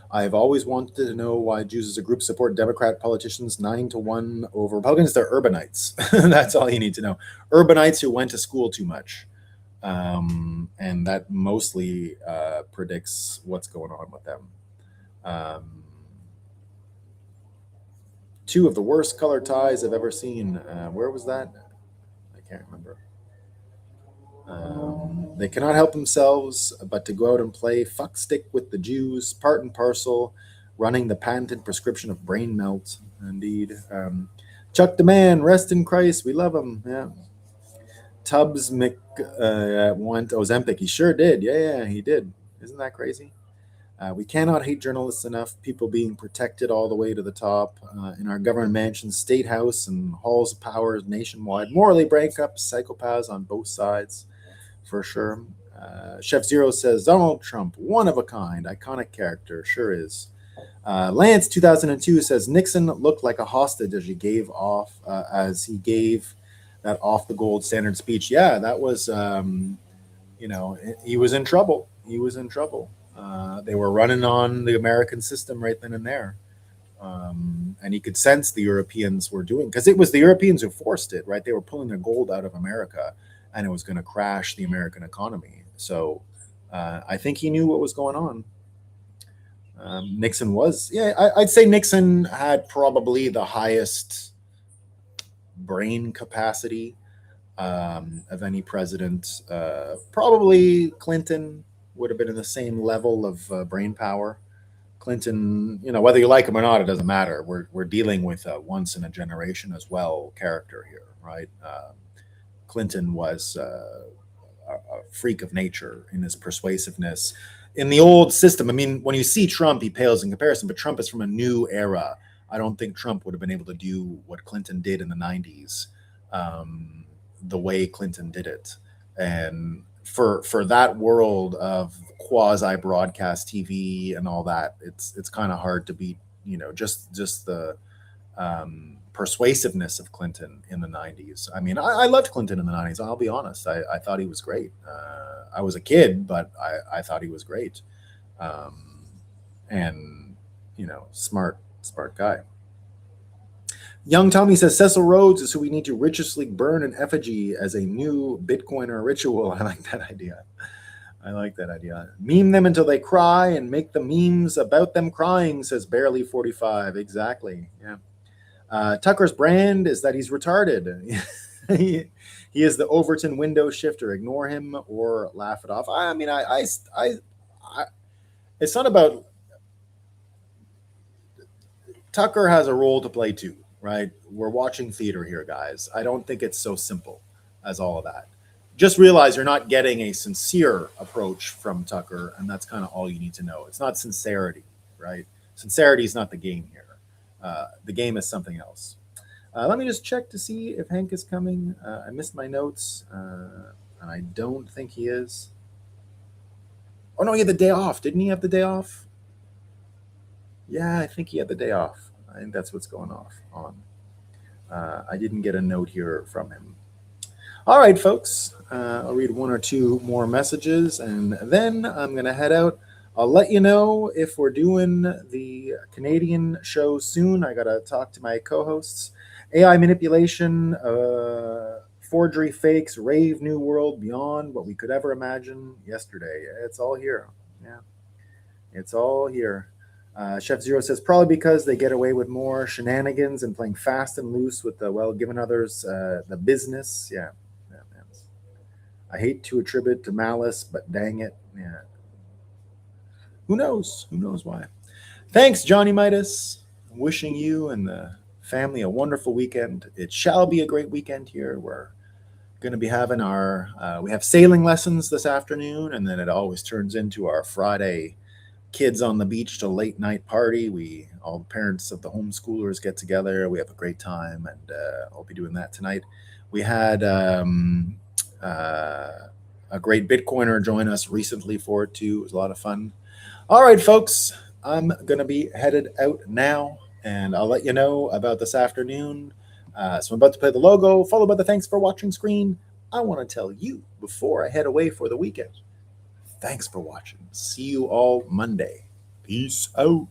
I've always wanted to know why Jews as a group support Democrat politicians 9-1 over Republicans. They're urbanites. That's all you need to know. Urbanites who went to school too much. And that mostly predicts what's going on with them. Two of the worst color ties I've ever seen. Where was that? I can't remember. They cannot help themselves but to go out and play fuck stick with the Jews, part and parcel, running the patented prescription of brain melt. Indeed. Chuck DeMann, rest in Christ. We love him. Yeah. Tubbs want Ozempic. He sure did. Yeah, he did. Isn't that crazy? We cannot hate journalists enough. People being protected all the way to the top in our government mansions, state house, and halls of power nationwide. Morally bankrupt psychopaths on both sides, for sure. Chef Zero says Donald Trump, one of a kind, iconic character, sure is. Lance 2002 says Nixon looked like a hostage as he gave that off the gold standard speech. Yeah, that was he was in trouble. He was in trouble. They were running on the American system right then and there. And he could sense the Europeans were doing, because it was the Europeans who forced it, right? They were pulling their gold out of America, and it was going to crash the American economy. So I think he knew what was going on. Nixon was, I'd say Nixon had probably the highest brain capacity of any president. Probably Clinton would have been in the same level of brain power. Clinton, whether you like him or not, it doesn't matter. We're dealing with a once in a generation as well character here, right? Clinton was a freak of nature in his persuasiveness. In the old system, I mean, when you see Trump, he pales in comparison, but Trump is from a new era. I don't think Trump would have been able to do what Clinton did in the 90s, the way Clinton did it. And for that world of quasi-broadcast TV and all that, it's kind of hard to beat, just the persuasiveness of Clinton in the 90s. I mean, I loved Clinton in the 90s. I'll be honest. I thought he was great. I was a kid, but I thought he was great. And, smart guy. Young Tommy says Cecil Rhodes is who we need to ritually burn in effigy as a new Bitcoiner ritual. I like that idea. Meme them until they cry and make the memes about them crying, says Barely45. Exactly. Yeah. Tucker's brand is that he's retarded. He is the Overton window shifter. Ignore him or laugh it off. I mean, it's not about. Tucker has a role to play too, right? We're watching theater here, guys. I don't think it's so simple as all of that. Just realize you're not getting a sincere approach from Tucker, and that's kind of all you need to know. It's not sincerity, right? Sincerity is not the game here. The game is something else. Let me just check to see if Hank is coming. I missed my notes, and I don't think he is. Oh, no, he had the day off. Didn't he have the day off? Yeah, I think he had the day off. I think that's what's going on. I didn't get a note here from him. All right, folks. I'll read one or two more messages, and then I'm going to head out. I'll let you know if we're doing the Canadian show soon. I got to talk to my co-hosts. AI manipulation, forgery, fakes, rave, new world, beyond what we could ever imagine yesterday. It's all here. Yeah, it's all here. Chef Zero says, probably because they get away with more shenanigans and playing fast and loose with giving others the business. Yeah. I hate to attribute to malice, but dang it. Yeah. Who knows? Who knows why? Thanks, Johnny Midas. Wishing you and the family a wonderful weekend. It shall be a great weekend here. We're going to be having we have sailing lessons this afternoon, and then it always turns into our Friday kids on the beach to late night party. All the parents of the homeschoolers get together. We have a great time, and I'll be doing that tonight. We had a great Bitcoiner join us recently for it too. It was a lot of fun. All right, folks, I'm going to be headed out now, and I'll let you know about this afternoon. So I'm about to play the logo, followed by the thanks for watching screen. I want to tell you before I head away for the weekend, thanks for watching. See you all Monday. Peace out.